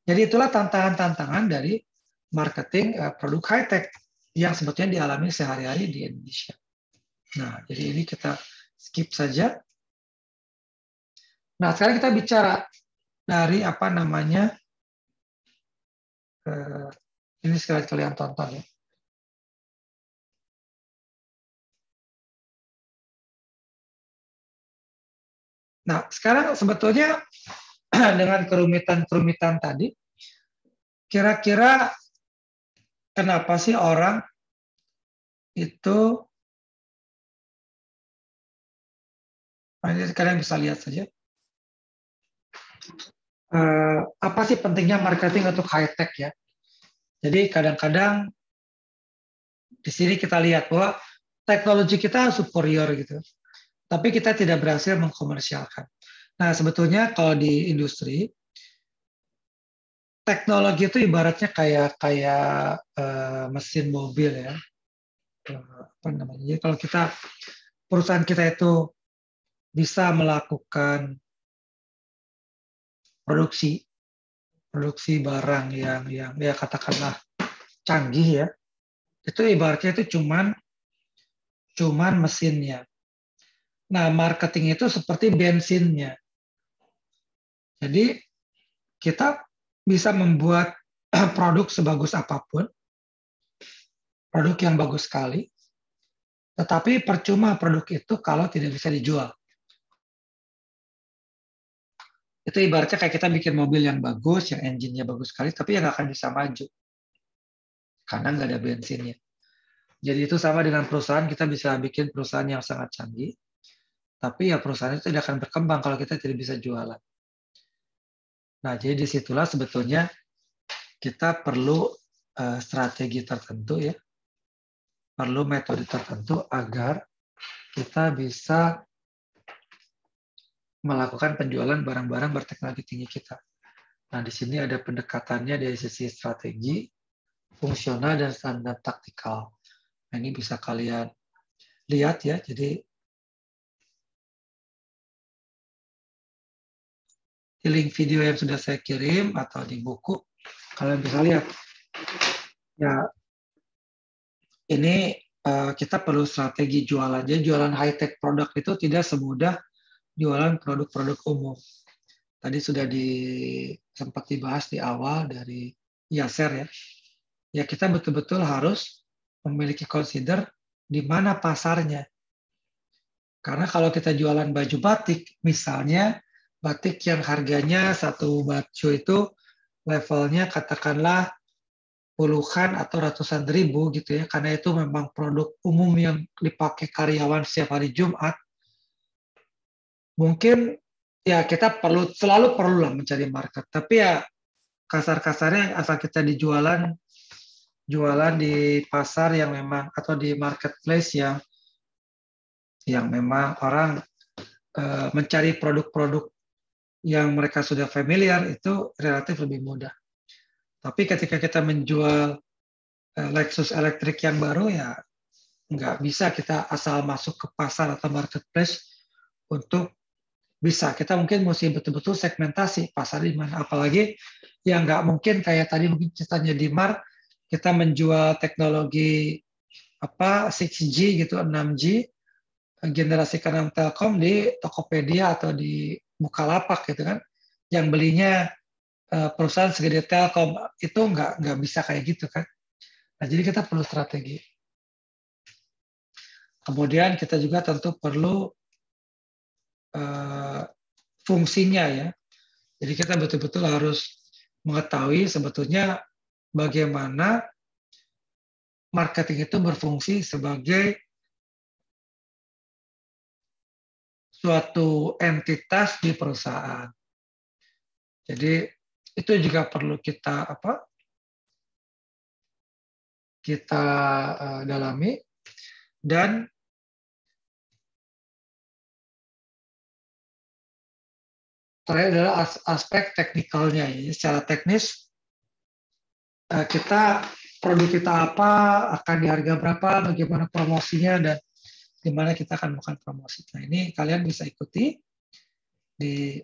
Jadi itulah tantangan-tantangan dari marketing produk high-tech yang sebetulnya dialami sehari-hari di Indonesia. Nah, jadi ini kita skip saja. Nah, sekarang kita bicara dari apa namanya, ini sekali kalian tonton ya. Nah, sekarang sebetulnya dengan kerumitan-kerumitan tadi, kira-kira kenapa sih orang itu, ini kalian bisa lihat saja, apa sih pentingnya marketing untuk high tech ya? Jadi kadang-kadang di sini kita lihat bahwa teknologi kita superior gitu, tapi kita tidak berhasil mengkomersialkan. Nah, sebetulnya kalau di industri, teknologi itu ibaratnya kayak mesin mobil ya. Apa namanya? Jadi kalau perusahaan kita itu bisa melakukan produksi barang yang ya katakanlah canggih ya, itu ibaratnya itu cuman mesinnya. Nah, marketing itu seperti bensinnya. Jadi kita bisa membuat produk sebagus apapun, produk yang bagus sekali, tetapi percuma produk itu kalau tidak bisa dijual. Itu ibaratnya kayak kita bikin mobil yang bagus, yang engine-nya bagus sekali, tapi yang nggak akan bisa maju. Karena nggak ada bensinnya. Jadi itu sama dengan perusahaan, kita bisa bikin perusahaan yang sangat canggih, tapi ya perusahaan itu tidak akan berkembang kalau kita tidak bisa jualan. Nah, jadi disitulah sebetulnya kita perlu strategi tertentu ya, perlu metode tertentu agar kita bisa melakukan penjualan barang-barang berteknologi tinggi kita. Nah, di sini ada pendekatannya dari sisi strategi, fungsional, dan standar taktikal. Nah, ini bisa kalian lihat ya. Jadi di link video yang sudah saya kirim atau di buku, kalian bisa lihat. Ya, ini kita perlu strategi jualan. Jadi jualan high-tech produk itu tidak semudah jualan produk-produk umum. Tadi sudah sempat dibahas di awal dari Yaser ya. Ya kita betul-betul harus memiliki consider di mana pasarnya. Karena kalau kita jualan baju batik, misalnya batik yang harganya satu baju itu levelnya katakanlah puluhan atau ratusan ribu gitu ya, karena itu memang produk umum yang dipakai karyawan setiap hari Jumat. Mungkin ya kita selalu perlu lah mencari market, tapi ya kasar-kasarnya asal kita jualan di pasar yang memang atau di marketplace yang memang orang mencari produk-produk yang mereka sudah familiar, itu relatif lebih mudah. Tapi ketika kita menjual Lexus elektrik yang baru ya nggak bisa kita asal masuk ke pasar atau marketplace untuk bisa. Kita mungkin mesti betul-betul segmentasi pasar di mana. Apalagi yang nggak mungkin kayak tadi mungkin ceritanya Dimar, kita menjual teknologi 6G gitu, 6G generasi ke-6 Telkom di Tokopedia atau di Bukalapak gitu kan, yang belinya perusahaan segede Telkom, itu nggak bisa kayak gitu kan. Nah, jadi kita perlu strategi. Kemudian kita juga tentu perlu fungsinya ya. Jadi kita betul-betul harus mengetahui sebetulnya bagaimana marketing itu berfungsi sebagai suatu entitas di perusahaan. Jadi itu juga perlu kita dalami, dan terakhir adalah aspek teknikalnya. Jadi secara teknis produk kita apa, akan di harga berapa, bagaimana promosinya, dan di mana kita akan melakukan promosi. Nah, ini kalian bisa ikuti di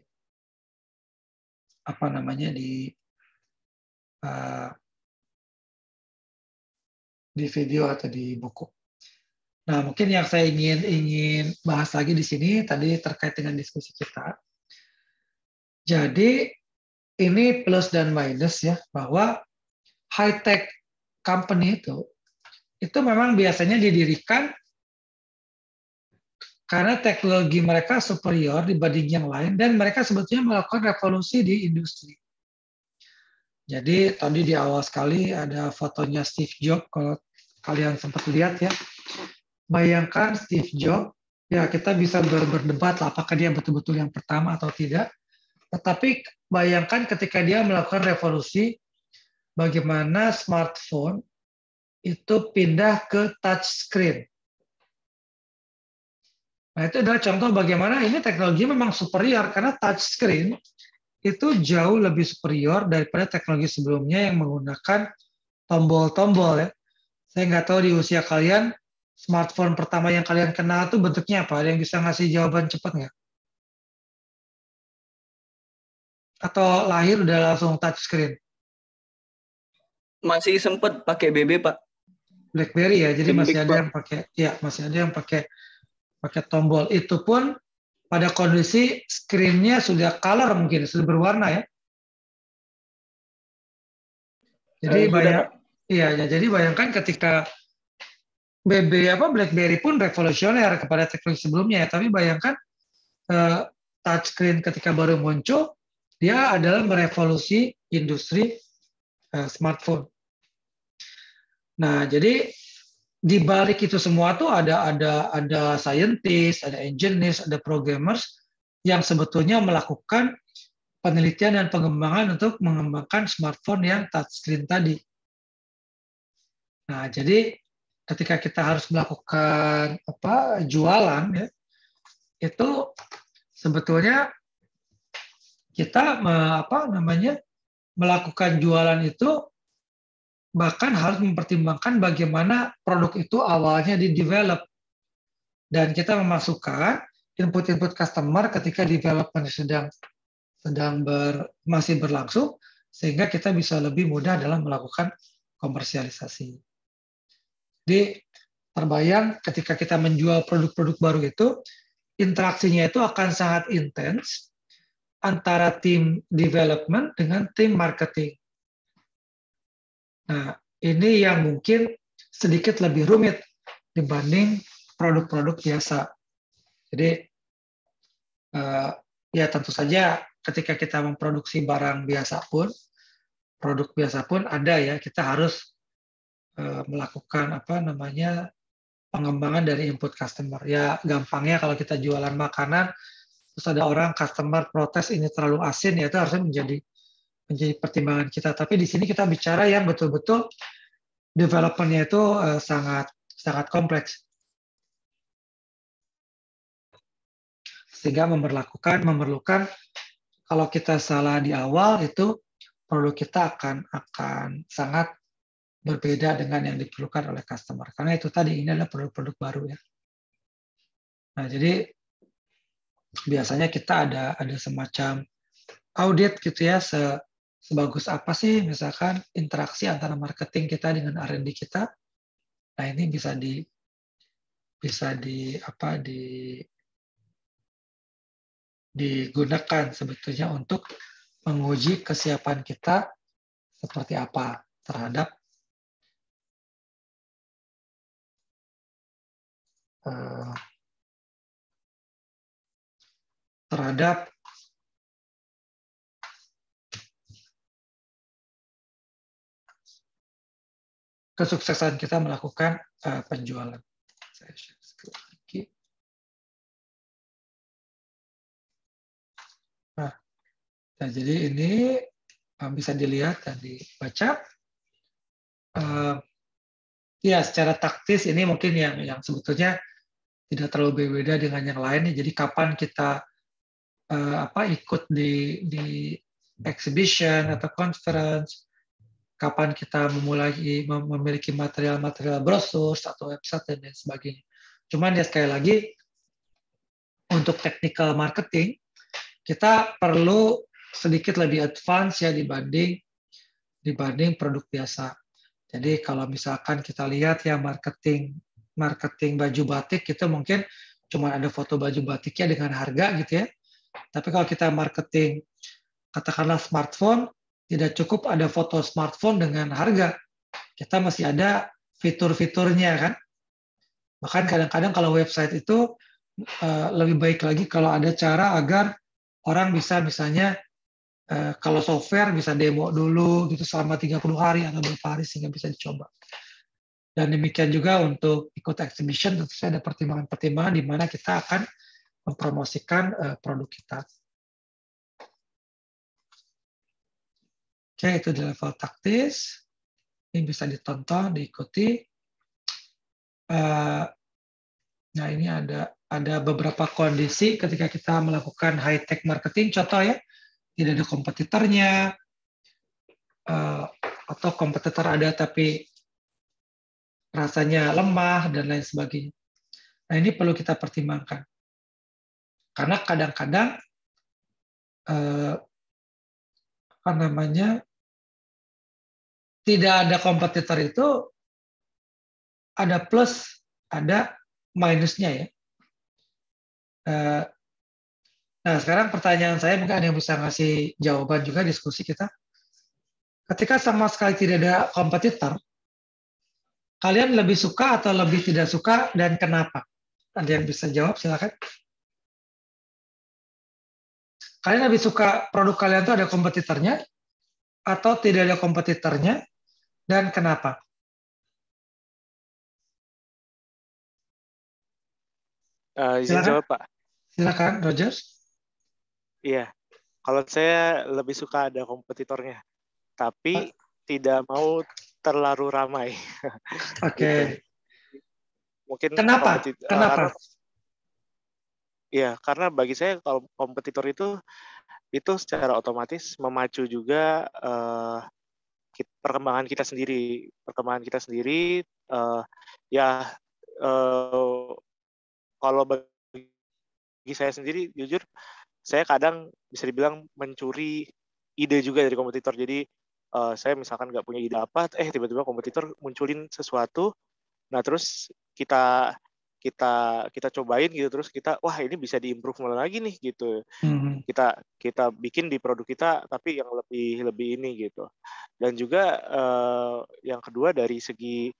di video atau di buku. Nah, mungkin yang saya ingin bahas lagi di sini tadi terkait dengan diskusi kita. Jadi ini plus dan minus ya, bahwa high tech company itu memang biasanya didirikan karena teknologi mereka superior dibanding yang lain dan mereka sebetulnya melakukan revolusi di industri. Jadi tadi di awal sekali ada fotonya Steve Jobs, kalau kalian sempat lihat ya. Bayangkan Steve Jobs, ya kita bisa berdebat lah apakah dia betul-betul yang pertama atau tidak. Tetapi bayangkan ketika dia melakukan revolusi, bagaimana smartphone itu pindah ke touch screen. Nah, itu adalah contoh bagaimana ini teknologi memang superior karena touch screen itu jauh lebih superior daripada teknologi sebelumnya yang menggunakan tombol-tombol ya. Saya nggak tahu di usia kalian, smartphone pertama yang kalian kenal itu bentuknya apa? Ada yang bisa ngasih jawaban cepat nggak? Atau lahir udah langsung touch screen? Masih sempat pakai BB, Pak. BlackBerry ya, jadi masih ada Pak. yang pakai, ya masih ada yang pakai tombol. Itu pun pada kondisi screen-nya sudah color mungkin, sudah berwarna ya. Jadi jadi bayangkan ketika BlackBerry pun revolusioner kepada teknologi sebelumnya ya, tapi bayangkan touchscreen ketika baru muncul, dia adalah merevolusi industri smartphone. Nah, jadi di balik itu semua tuh ada scientist, ada engineers, ada programmers yang sebetulnya melakukan penelitian dan pengembangan untuk mengembangkan smartphone yang touchscreen tadi. Nah, jadi ketika kita harus melakukan jualan ya, itu sebetulnya kita melakukan jualan itu bahkan harus mempertimbangkan bagaimana produk itu awalnya di-develop. Dan kita memasukkan input-input customer ketika development masih berlangsung, sehingga kita bisa lebih mudah dalam melakukan komersialisasi. Jadi terbayang ketika kita menjual produk-produk baru itu, interaksinya itu akan sangat intens antara tim development dengan tim marketing. Nah, ini yang mungkin sedikit lebih rumit dibanding produk-produk biasa. Jadi, ya tentu saja ketika kita memproduksi barang biasa pun, produk biasa pun ada ya, kita harus melakukan pengembangan dari input customer. Ya, gampangnya kalau kita jualan makanan, terus ada orang customer protes ini terlalu asin, ya itu harusnya menjadi pertimbangan kita. Tapi di sini kita bicara yang betul-betul development-nya itu sangat kompleks. Sehingga memerlukan kalau kita salah di awal itu produk kita akan sangat berbeda dengan yang diperlukan oleh customer. Karena itu tadi ini adalah produk-produk baru ya. Nah, jadi biasanya kita ada semacam audit gitu ya, sebagus apa sih misalkan interaksi antara marketing kita dengan R&D kita. Nah, ini bisa digunakan sebetulnya untuk menguji kesiapan kita seperti apa terhadap kesuksesan kita melakukan penjualan. Saya share screen lagi. Nah, jadi ini bisa dilihat dan dibaca. Ya, secara taktis ini mungkin yang sebetulnya tidak terlalu berbeda dengan yang lain. Jadi kapan kita ikut di exhibition atau conference, kapan kita memiliki material-material brosur atau website dan lain sebagainya. Cuman ya sekali lagi untuk technical marketing kita perlu sedikit lebih advance ya dibanding produk biasa. Jadi kalau misalkan kita lihat ya marketing baju batik itu mungkin cuma ada foto baju batiknya dengan harga gitu ya. Tapi kalau kita marketing katakanlah smartphone, tidak cukup ada foto smartphone dengan harga. Kita masih ada fitur-fiturnya kan. Bahkan kadang-kadang kalau website itu lebih baik lagi kalau ada cara agar orang bisa misalnya kalau software bisa demo dulu gitu selama 30 hari atau 2 hari sehingga bisa dicoba. Dan demikian juga untuk ikut exhibition tentu saja ada pertimbangan-pertimbangan di mana kita akan mempromosikan produk kita. Oke, itu di level taktis. Ini bisa ditonton, diikuti. Nah, ini ada beberapa kondisi ketika kita melakukan high-tech marketing. Contoh ya, tidak ada kompetitornya, atau kompetitor ada tapi rasanya lemah, dan lain sebagainya. Nah, ini perlu kita pertimbangkan. Karena kadang-kadang tidak ada kompetitor itu ada plus, ada minusnya ya. Nah, sekarang pertanyaan saya, mungkin ada yang bisa ngasih jawaban juga diskusi kita. Ketika sama sekali tidak ada kompetitor, kalian lebih suka atau lebih tidak suka dan kenapa? Ada yang bisa jawab, silakan. Kalian lebih suka produk kalian itu ada kompetitornya atau tidak ada kompetitornya dan kenapa? Izin jawab, Pak. Silakan, Rogers. Iya, kalau saya lebih suka ada kompetitornya, tapi tidak mau terlalu ramai. Oke. Gitu. Mungkin kenapa? Karena bagi saya kalau kompetitor itu secara otomatis memacu juga perkembangan kita sendiri. Kalau bagi saya sendiri, jujur, saya kadang bisa dibilang mencuri ide juga dari kompetitor. Jadi saya misalkan nggak punya ide apa, tiba-tiba kompetitor munculin sesuatu, nah terus kita cobain gitu, terus wah ini bisa diimprove lagi nih gitu. Kita bikin di produk kita tapi yang lebih ini gitu. Dan juga yang kedua dari segi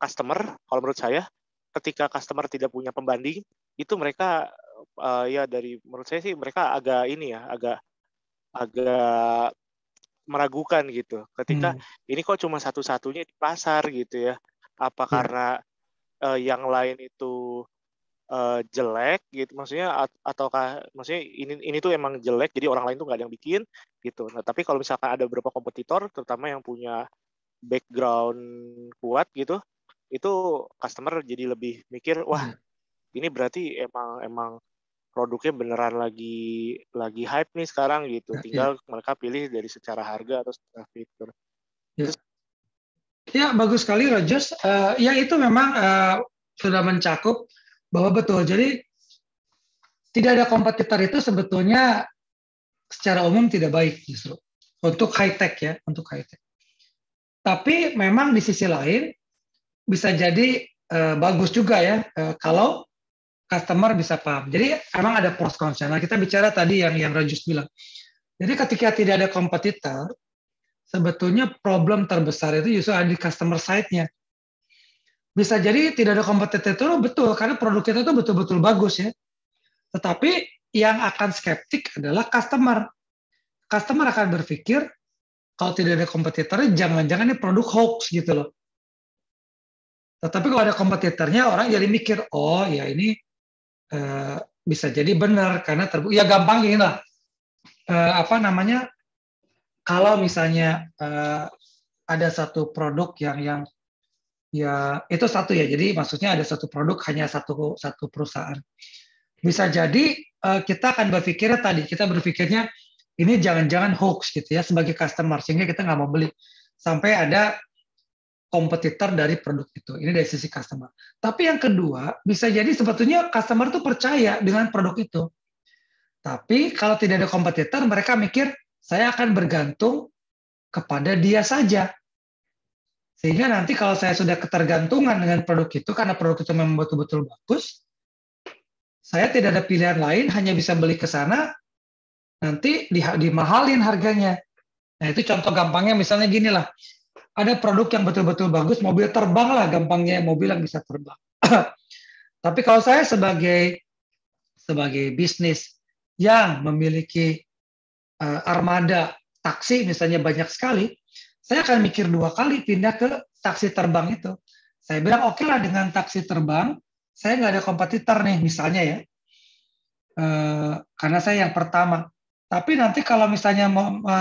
customer, kalau menurut saya ketika customer tidak punya pembanding, itu mereka menurut saya sih mereka agak meragukan gitu. Ketika ini kok cuma satu-satunya di pasar gitu ya. Apa karena yang lain itu jelek gitu, maksudnya maksudnya ini tuh emang jelek jadi orang lain tuh nggak ada yang bikin gitu. Nah, tapi kalau misalkan ada beberapa kompetitor terutama yang punya background kuat gitu, itu customer jadi lebih mikir, wah ini berarti emang produknya beneran lagi hype nih sekarang gitu. Tinggal mereka pilih dari secara harga atau secara fitur. Ya, bagus sekali Rogers. Ya itu memang sudah mencakup bahwa betul. Jadi tidak ada kompetitor itu sebetulnya secara umum tidak baik justru untuk high tech ya, untuk high tech. Tapi memang di sisi lain bisa jadi bagus juga ya kalau customer bisa paham. Jadi emang ada pros kontra. Nah, kita bicara tadi yang Rogers bilang. Jadi ketika tidak ada kompetitor, sebetulnya problem terbesar itu justru ada di customer side-nya. Bisa jadi tidak ada kompetitor itu betul, karena produk kita itu betul-betul bagus ya. Tetapi yang akan skeptik adalah customer. Customer akan berpikir, kalau tidak ada kompetitornya, jangan-jangan ini produk hoax gitu loh. Tetapi kalau ada kompetitornya, orang jadi mikir, oh ya ini bisa jadi benar, karena terbukti. Ya gampang gini lah. Kalau misalnya ada satu produk yang ya itu satu ya, jadi maksudnya ada satu produk hanya satu perusahaan. Bisa jadi kita akan berpikirnya ini jangan-jangan hoax gitu ya sebagai customer, sehingga kita nggak mau beli sampai ada kompetitor dari produk itu. Ini dari sisi customer. Tapi yang kedua, bisa jadi sebetulnya customer tuh percaya dengan produk itu. Tapi kalau tidak ada kompetitor, mereka mikir saya akan bergantung kepada dia saja. Sehingga nanti kalau saya sudah ketergantungan dengan produk itu, karena produk itu memang betul-betul bagus, saya tidak ada pilihan lain, hanya bisa beli ke sana, nanti dimahalin harganya. Nah itu contoh gampangnya misalnya gini lah, ada produk yang betul-betul bagus, mobil terbang lah gampangnya, mobil yang bisa terbang. Tapi kalau saya sebagai bisnis yang memiliki armada taksi misalnya banyak sekali, saya akan mikir 2 kali pindah ke taksi terbang itu. Saya bilang oke lah dengan taksi terbang, saya nggak ada kompetitor nih misalnya ya, karena saya yang pertama. Tapi nanti kalau misalnya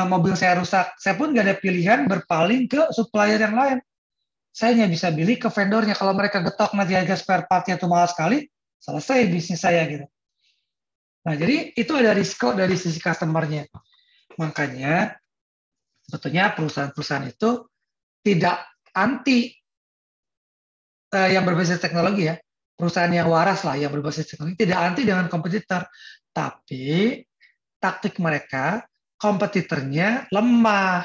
mobil saya rusak, saya pun nggak ada pilihan berpaling ke supplier yang lain. Saya hanya bisa beli ke vendornya. Kalau mereka getok nanti harga spare part-nya itu mahal sekali, selesai bisnis saya gitu. Nah, jadi itu ada risiko dari sisi customer-nya. Makanya sebetulnya perusahaan-perusahaan itu tidak anti yang berbasis teknologi ya. Perusahaan yang waras lah yang berbasis teknologi tidak anti dengan kompetitor. Tapi taktik mereka, kompetitornya lemah.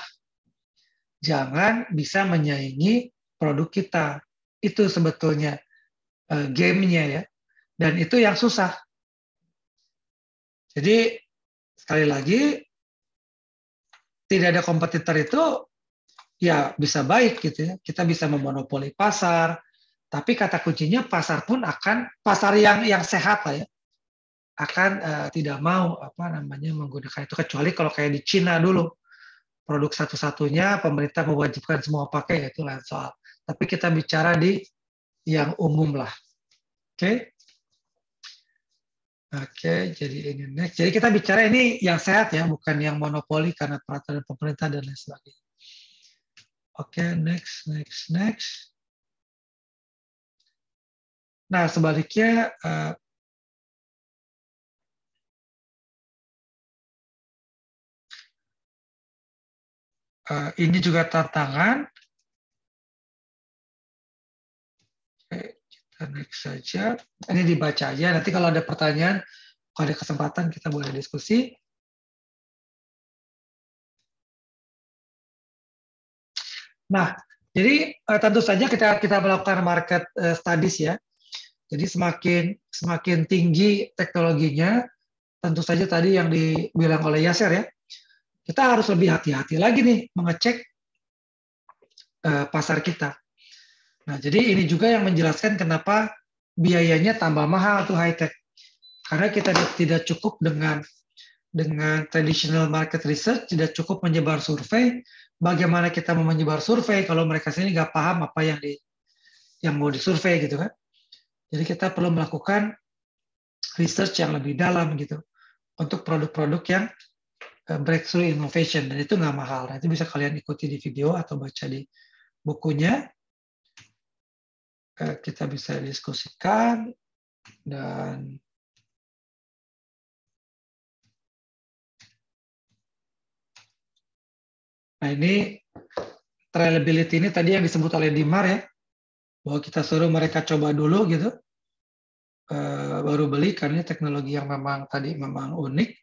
Jangan bisa menyaingi produk kita. Itu sebetulnya game-nya ya. Dan itu yang susah. Jadi sekali lagi tidak ada kompetitor itu ya bisa baik gitu ya. Kita bisa memonopoli pasar, tapi kata kuncinya pasar pun akan pasar yang sehat lah ya. Akan tidak mau menggunakan itu, kecuali kalau kayak di Cina dulu produk satu-satunya pemerintah mewajibkan semua pakai, itu lain soal. Tapi kita bicara di yang umum lah. Oke. Jadi ini next. Jadi kita bicara ini yang sehat ya, bukan yang monopoli karena peraturan pemerintah dan lain sebagainya. Oke, next. Nah, sebaliknya ini juga tantangan. Oke, kita next saja. Ini dibaca aja. Nanti kalau ada pertanyaan, kalau ada kesempatan kita boleh diskusi. Nah, jadi tentu saja kita melakukan market studies ya. Jadi semakin tinggi teknologinya, tentu saja tadi yang dibilang oleh Yasser ya, kita harus lebih hati-hati lagi nih mengecek pasar kita. Nah, jadi ini juga yang menjelaskan kenapa biayanya tambah mahal tuh high tech. Karena kita tidak cukup dengan traditional market research, tidak cukup menyebar survei. Bagaimana kita mau menyebar survei kalau mereka sendiri nggak paham apa yang mau disurvei gitu kan? Jadi kita perlu melakukan research yang lebih dalam gitu untuk produk-produk yang breakthrough innovation, dan itu nggak mahal. Nanti bisa kalian ikuti di video atau baca di bukunya. Kita bisa diskusikan dan nah ini trialability ini tadi yang disebut oleh Dimar ya, bahwa kita suruh mereka coba dulu gitu, baru beli karena teknologi yang memang unik.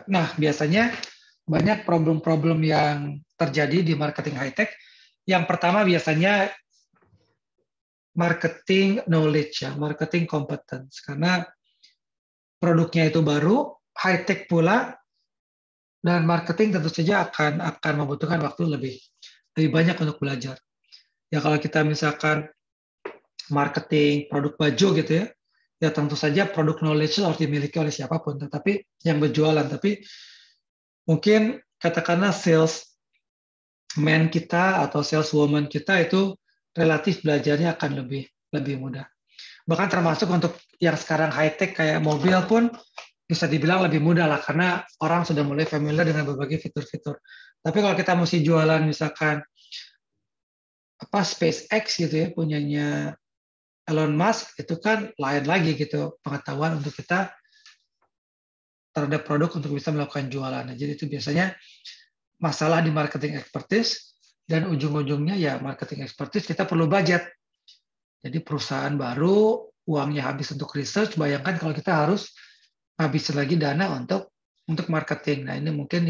Nah, biasanya banyak problem-problem yang terjadi di marketing high-tech. Yang pertama biasanya marketing knowledge, ya, marketing competence. Karena produknya itu baru, high-tech pula, dan marketing tentu saja akan membutuhkan waktu lebih banyak untuk belajar. Ya kalau kita misalkan marketing produk baju gitu ya tentu saja produk knowledge harus dimiliki oleh siapapun, tetapi yang berjualan. Tapi mungkin katakanlah salesman kita atau saleswoman kita itu relatif belajarnya akan lebih mudah. Bahkan termasuk untuk yang sekarang high tech kayak mobil pun bisa dibilang lebih mudah lah, karena orang sudah mulai familiar dengan berbagai fitur-fitur. Tapi kalau kita mesti jualan misalkan SpaceX gitu ya, punyanya Elon Musk, itu kan lain lagi gitu pengetahuan untuk kita terhadap produk untuk bisa melakukan jualan. Jadi itu biasanya masalah di marketing expertise, dan ujung-ujungnya ya marketing expertise kita perlu budget. Jadi perusahaan baru uangnya habis untuk research, bayangkan kalau kita harus habis lagi dana untuk marketing. Nah ini mungkin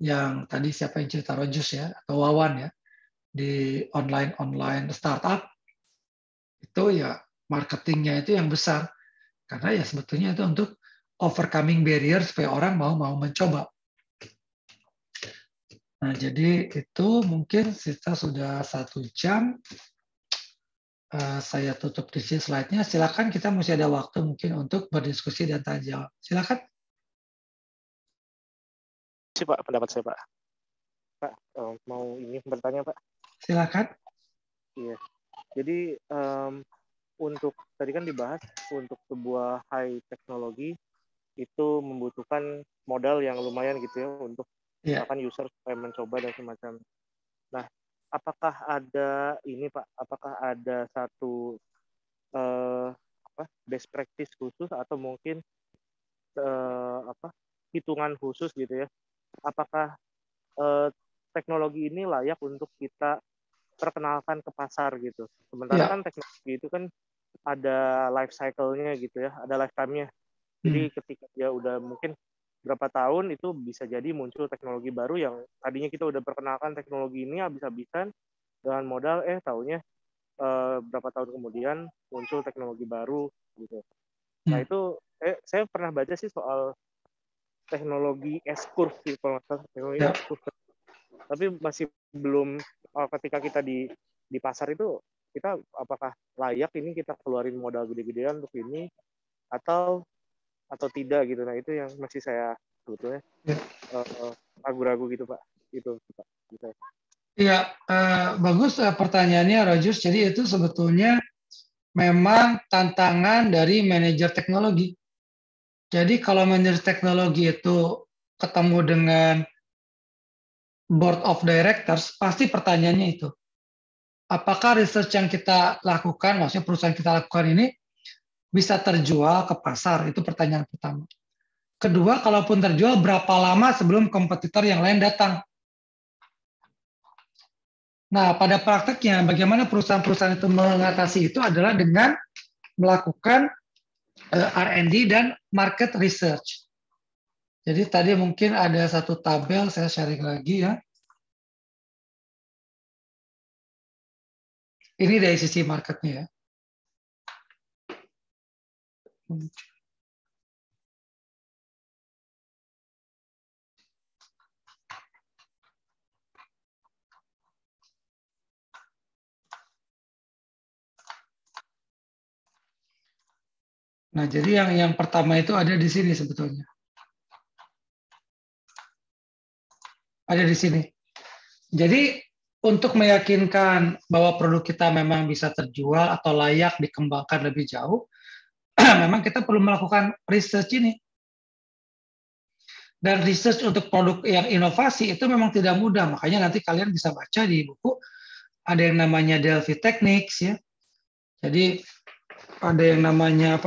yang tadi siapa yang cerita Rojus ya atau Wawan ya di online startup, itu ya marketingnya itu yang besar, karena ya sebetulnya itu untuk overcoming barrier supaya orang mau mencoba. Nah, jadi itu mungkin kita sudah 1 jam. Saya tutup di sini slide-nya. Silakan, kita masih ada waktu mungkin untuk berdiskusi dan tanya jawab. Silakan. Pak, pendapat saya, Pak. Pak, mau ini bertanya, Pak. Silakan. Iya. Jadi untuk tadi kan dibahas untuk sebuah high teknologi itu membutuhkan modal yang lumayan gitu ya untuk misalkan user supaya mencoba dan semacam. Nah, apakah ada ini Pak? Apakah ada satu best practice khusus atau mungkin hitungan khusus gitu ya? Apakah teknologi ini layak untuk kita perkenalkan ke pasar gitu? Sementara kan teknologi itu kan ada life cycle-nya gitu ya, ada lifetime-nya. Jadi ketika dia udah mungkin berapa tahun itu bisa jadi muncul teknologi baru yang tadinya kita udah perkenalkan teknologi ini habis-habisan dengan modal taunya berapa tahun kemudian muncul teknologi baru gitu. Nah itu saya pernah baca sih soal teknologi S-curve sih kalau nggak salah, teknologi S-curve. Tapi masih belum ketika kita di pasar itu kita apakah layak ini kita keluarin modal gede-gedean untuk ini atau tidak gitu. Nah itu yang masih saya sebetulnya ragu-ragu gitu Pak. Itu Pak. Iya, bagus pertanyaannya Rajus. Jadi itu sebetulnya memang tantangan dari manajer teknologi. Jadi kalau manajer teknologi itu ketemu dengan board of directors, pasti pertanyaannya itu. Apakah research yang kita lakukan, maksudnya perusahaan kita lakukan ini, bisa terjual ke pasar? Itu pertanyaan pertama. Kedua, kalaupun terjual, berapa lama sebelum kompetitor yang lain datang? Nah, pada prakteknya, bagaimana perusahaan-perusahaan itu mengatasi itu adalah dengan melakukan R&D dan market research. Jadi tadi mungkin ada satu tabel, saya sharing lagi ya. Ini dari sisi marketnya ya. Nah, jadi yang pertama itu ada di sini sebetulnya. Ada di sini. Jadi untuk meyakinkan bahwa produk kita memang bisa terjual atau layak dikembangkan lebih jauh, memang kita perlu melakukan research ini. Dan research untuk produk yang inovasi itu memang tidak mudah. Makanya nanti kalian bisa baca di buku, ada yang namanya Delphi Techniques ya. Jadi ada yang namanya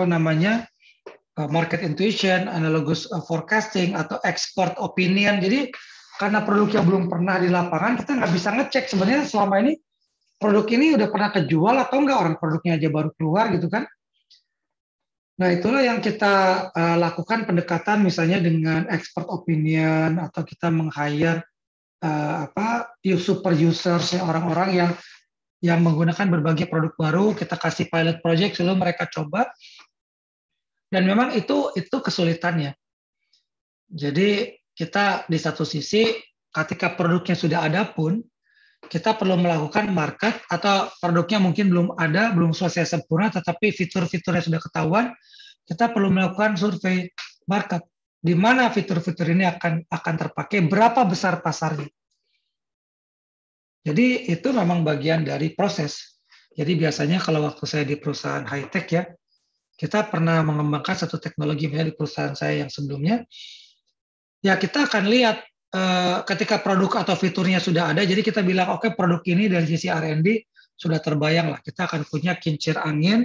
market intuition, analogous forecasting atau expert opinion. Jadi karena produk yang belum pernah di lapangan, kita nggak bisa ngecek sebenarnya selama ini produk ini udah pernah kejual atau enggak, orang produknya aja baru keluar gitu kan. Nah itulah yang kita lakukan pendekatan misalnya dengan expert opinion atau kita meng-hire super users, orang-orang yang menggunakan berbagai produk baru, kita kasih pilot project sebelum mereka coba. Dan memang itu kesulitannya. Jadi kita di satu sisi ketika produknya sudah ada pun kita perlu melakukan market atau produknya mungkin belum ada, belum selesai sempurna, tetapi fitur-fiturnya sudah ketahuan, kita perlu melakukan survei market. Di mana fitur-fitur ini akan terpakai, berapa besar pasarnya. Jadi itu memang bagian dari proses. Jadi biasanya kalau waktu saya di perusahaan high-tech ya, kita pernah mengembangkan satu teknologi di perusahaan saya yang sebelumnya, ya kita akan lihat ketika produk atau fiturnya sudah ada, jadi kita bilang, oke, produk ini dari sisi R&D sudah terbayang lah, kita akan punya kincir angin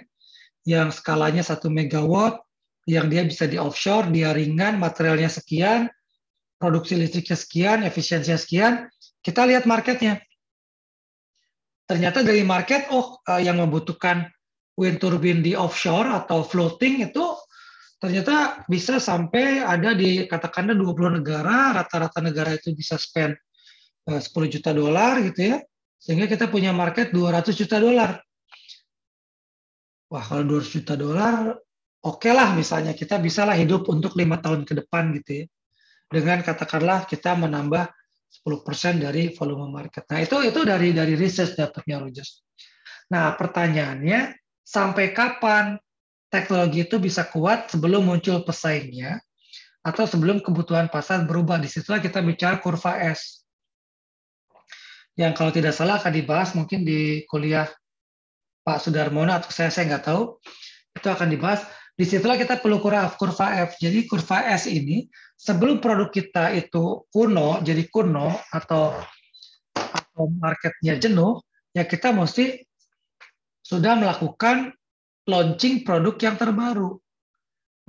yang skalanya 1 megawatt, yang dia bisa di offshore, dia ringan, materialnya sekian, produksi listriknya sekian, efisiensinya sekian, kita lihat marketnya. Ternyata dari market, yang membutuhkan wind turbine di offshore atau floating itu ternyata bisa sampai ada di katakanlah 20 negara, rata-rata negara itu bisa spend $10 juta gitu ya, sehingga kita punya market $200 juta. Wah, kalau $200 juta, oke lah misalnya kita bisalah hidup untuk 5 tahun ke depan gitu ya, dengan katakanlah kita menambah 10% dari volume market. Nah, itu dari research dapatnya Rogers. Nah, pertanyaannya, sampai kapan teknologi itu bisa kuat sebelum muncul pesaingnya atau sebelum kebutuhan pasar berubah? Disitulah kita bicara kurva S. Yang kalau tidak salah akan dibahas mungkin di kuliah Pak Sudarmono atau saya nggak tahu. Itu akan dibahas. Disitulah kita perlu kurva F. Jadi kurva S ini sebelum produk kita itu kuno, jadi kuno atau marketnya jenuh, ya kita mesti sudah melakukan launching produk yang terbaru.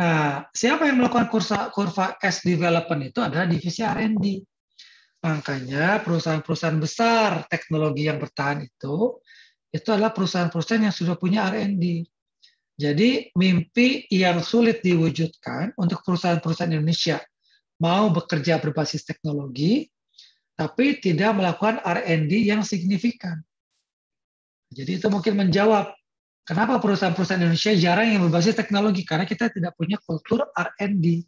Nah, siapa yang melakukan kurva S development itu adalah divisi R&D. Makanya perusahaan-perusahaan besar teknologi yang bertahan itu adalah perusahaan-perusahaan yang sudah punya R&D. Jadi mimpi yang sulit diwujudkan untuk perusahaan-perusahaan Indonesia mau bekerja berbasis teknologi, tapi tidak melakukan R&D yang signifikan. Jadi itu mungkin menjawab kenapa perusahaan-perusahaan Indonesia jarang yang berbasis teknologi, karena kita tidak punya kultur R&D.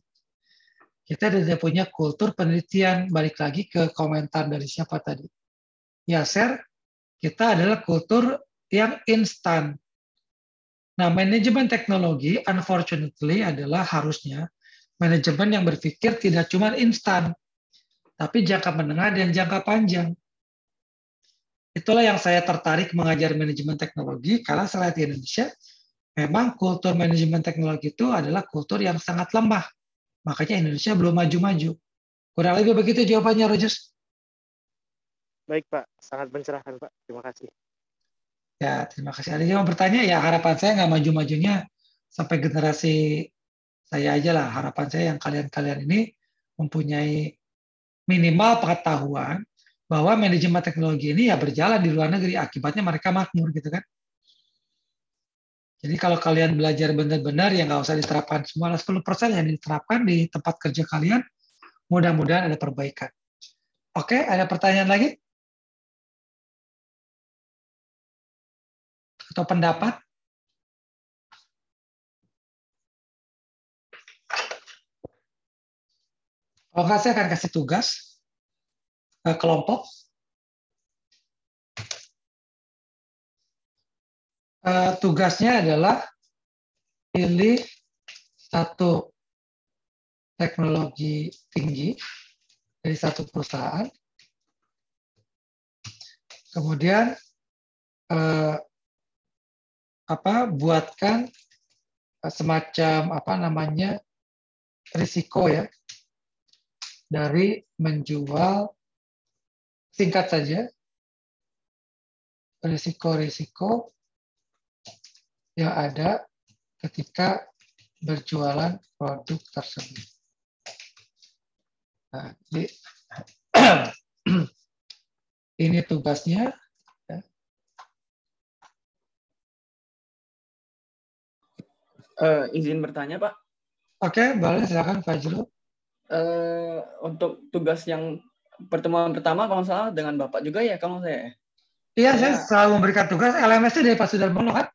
Kita tidak punya kultur penelitian. Balik lagi ke komentar dari siapa tadi. Yaser, kita adalah kultur yang instan. Nah, manajemen teknologi, unfortunately, adalah harusnya manajemen yang berpikir tidak cuma instan, tapi jangka menengah dan jangka panjang. Itulah yang saya tertarik mengajar manajemen teknologi, karena saya lihat di Indonesia, memang kultur manajemen teknologi itu adalah kultur yang sangat lemah. Makanya Indonesia belum maju-maju. Kurang lebih begitu jawabannya, Rogers. Baik, Pak. Sangat mencerahkan, Pak. Terima kasih. Ya, terima kasih. Ada yang mau bertanya, ya harapan saya nggak maju-majunya sampai generasi saya aja lah. Harapan saya yang kalian-kalian ini mempunyai minimal pengetahuan bahwa manajemen teknologi ini ya berjalan di luar negeri. Akibatnya mereka makmur gitu kan. Jadi kalau kalian belajar benar-benar, ya nggak usah diterapkan semua 10% yang diterapkan di tempat kerja kalian, mudah-mudahan ada perbaikan. Oke, ada pertanyaan lagi? Atau pendapat? Kalau nggak, saya akan kasih tugas ke kelompok. Tugasnya adalah pilih satu teknologi tinggi dari satu perusahaan, kemudian buatkan semacam risiko ya dari menjual, singkat saja, risiko-risiko yang ada ketika berjualan produk tersebut. Nah, jadi ini tugasnya. Izin bertanya, Pak. Oke, boleh, silakan Fajrul. Untuk tugas yang pertemuan pertama, kalau salah dengan Bapak juga ya, kalau saya. Iya, saya selalu memberikan tugas. LMS-nya dari Pak Sudarmono kan?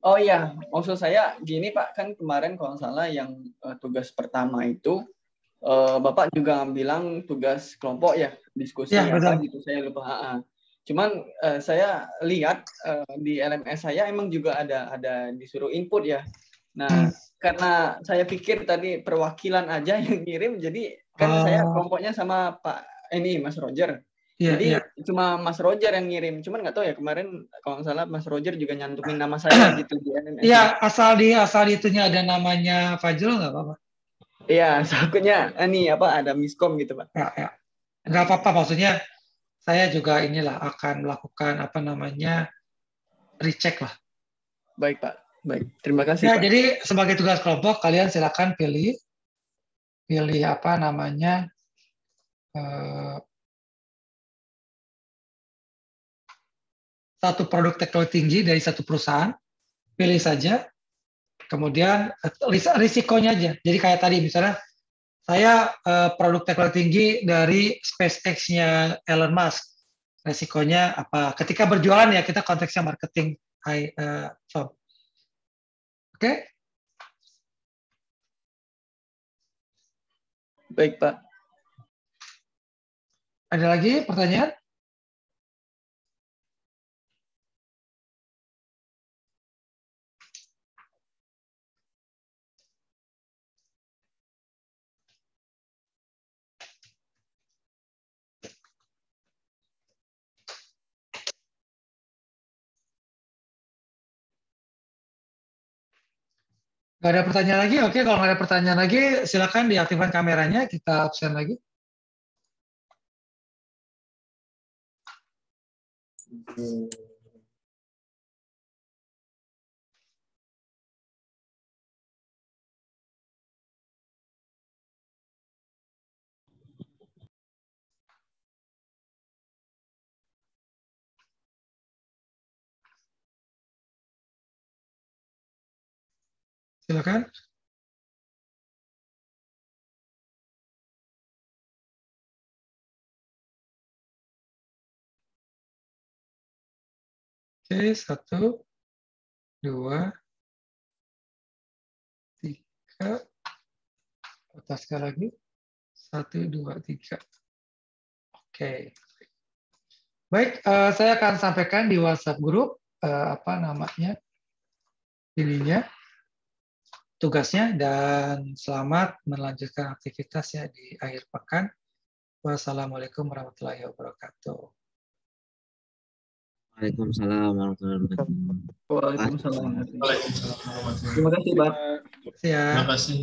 Oh iya, maksud saya gini Pak, kan kemarin kalau salah yang tugas pertama itu Bapak juga bilang tugas kelompok ya, diskusi ya, apa betul. gitu, saya lupa. Cuman saya lihat di LMS saya emang juga ada disuruh input ya. Nah, karena saya pikir tadi perwakilan aja yang ngirim, jadi kan saya kelompoknya sama Pak Mas Roger. Jadi cuma Mas Roger yang ngirim. Cuman nggak tahu ya, kemarin kalau nggak salah Mas Roger juga nyantumin nama saya gitu di LMS. Iya, asal itunya ada namanya Fajrul nggak apa-apa. Iya, takutnya ada miskom gitu Pak. Ya. Nggak apa-apa, maksudnya saya juga akan melakukan recheck lah. Baik Pak, baik. Terima kasih Ya, Pak. jadi sebagai tugas kelompok kalian silakan pilih satu produk teknologi tinggi dari satu perusahaan, pilih saja. Kemudian risikonya aja. Jadi kayak tadi misalnya saya produk teknologi tinggi dari SpaceX-nya Elon Musk. Risikonya apa? Ketika berjualan ya kita konteksnya marketing firm. Oke? Baik Pak. Ada lagi pertanyaan? Nggak ada pertanyaan lagi? Oke, kalau nggak ada pertanyaan lagi, silakan diaktifkan kameranya, kita absen lagi. Silakan. Oke, 1, 2, 3. Atas sekali lagi. 1, 2, 3. Oke. Baik, saya akan sampaikan di WhatsApp grup apa namanya ininya, tugasnya, dan selamat melanjutkan aktivitas ya di akhir pekan. Wassalamualaikum warahmatullahi wabarakatuh. Waalaikumsalam warahmatullahi wabarakatuh. Waalaikumsalam. Waalaikumsalam warahmatullahi wabarakatuh. Terima kasih, Pak. Siap. Terima kasih.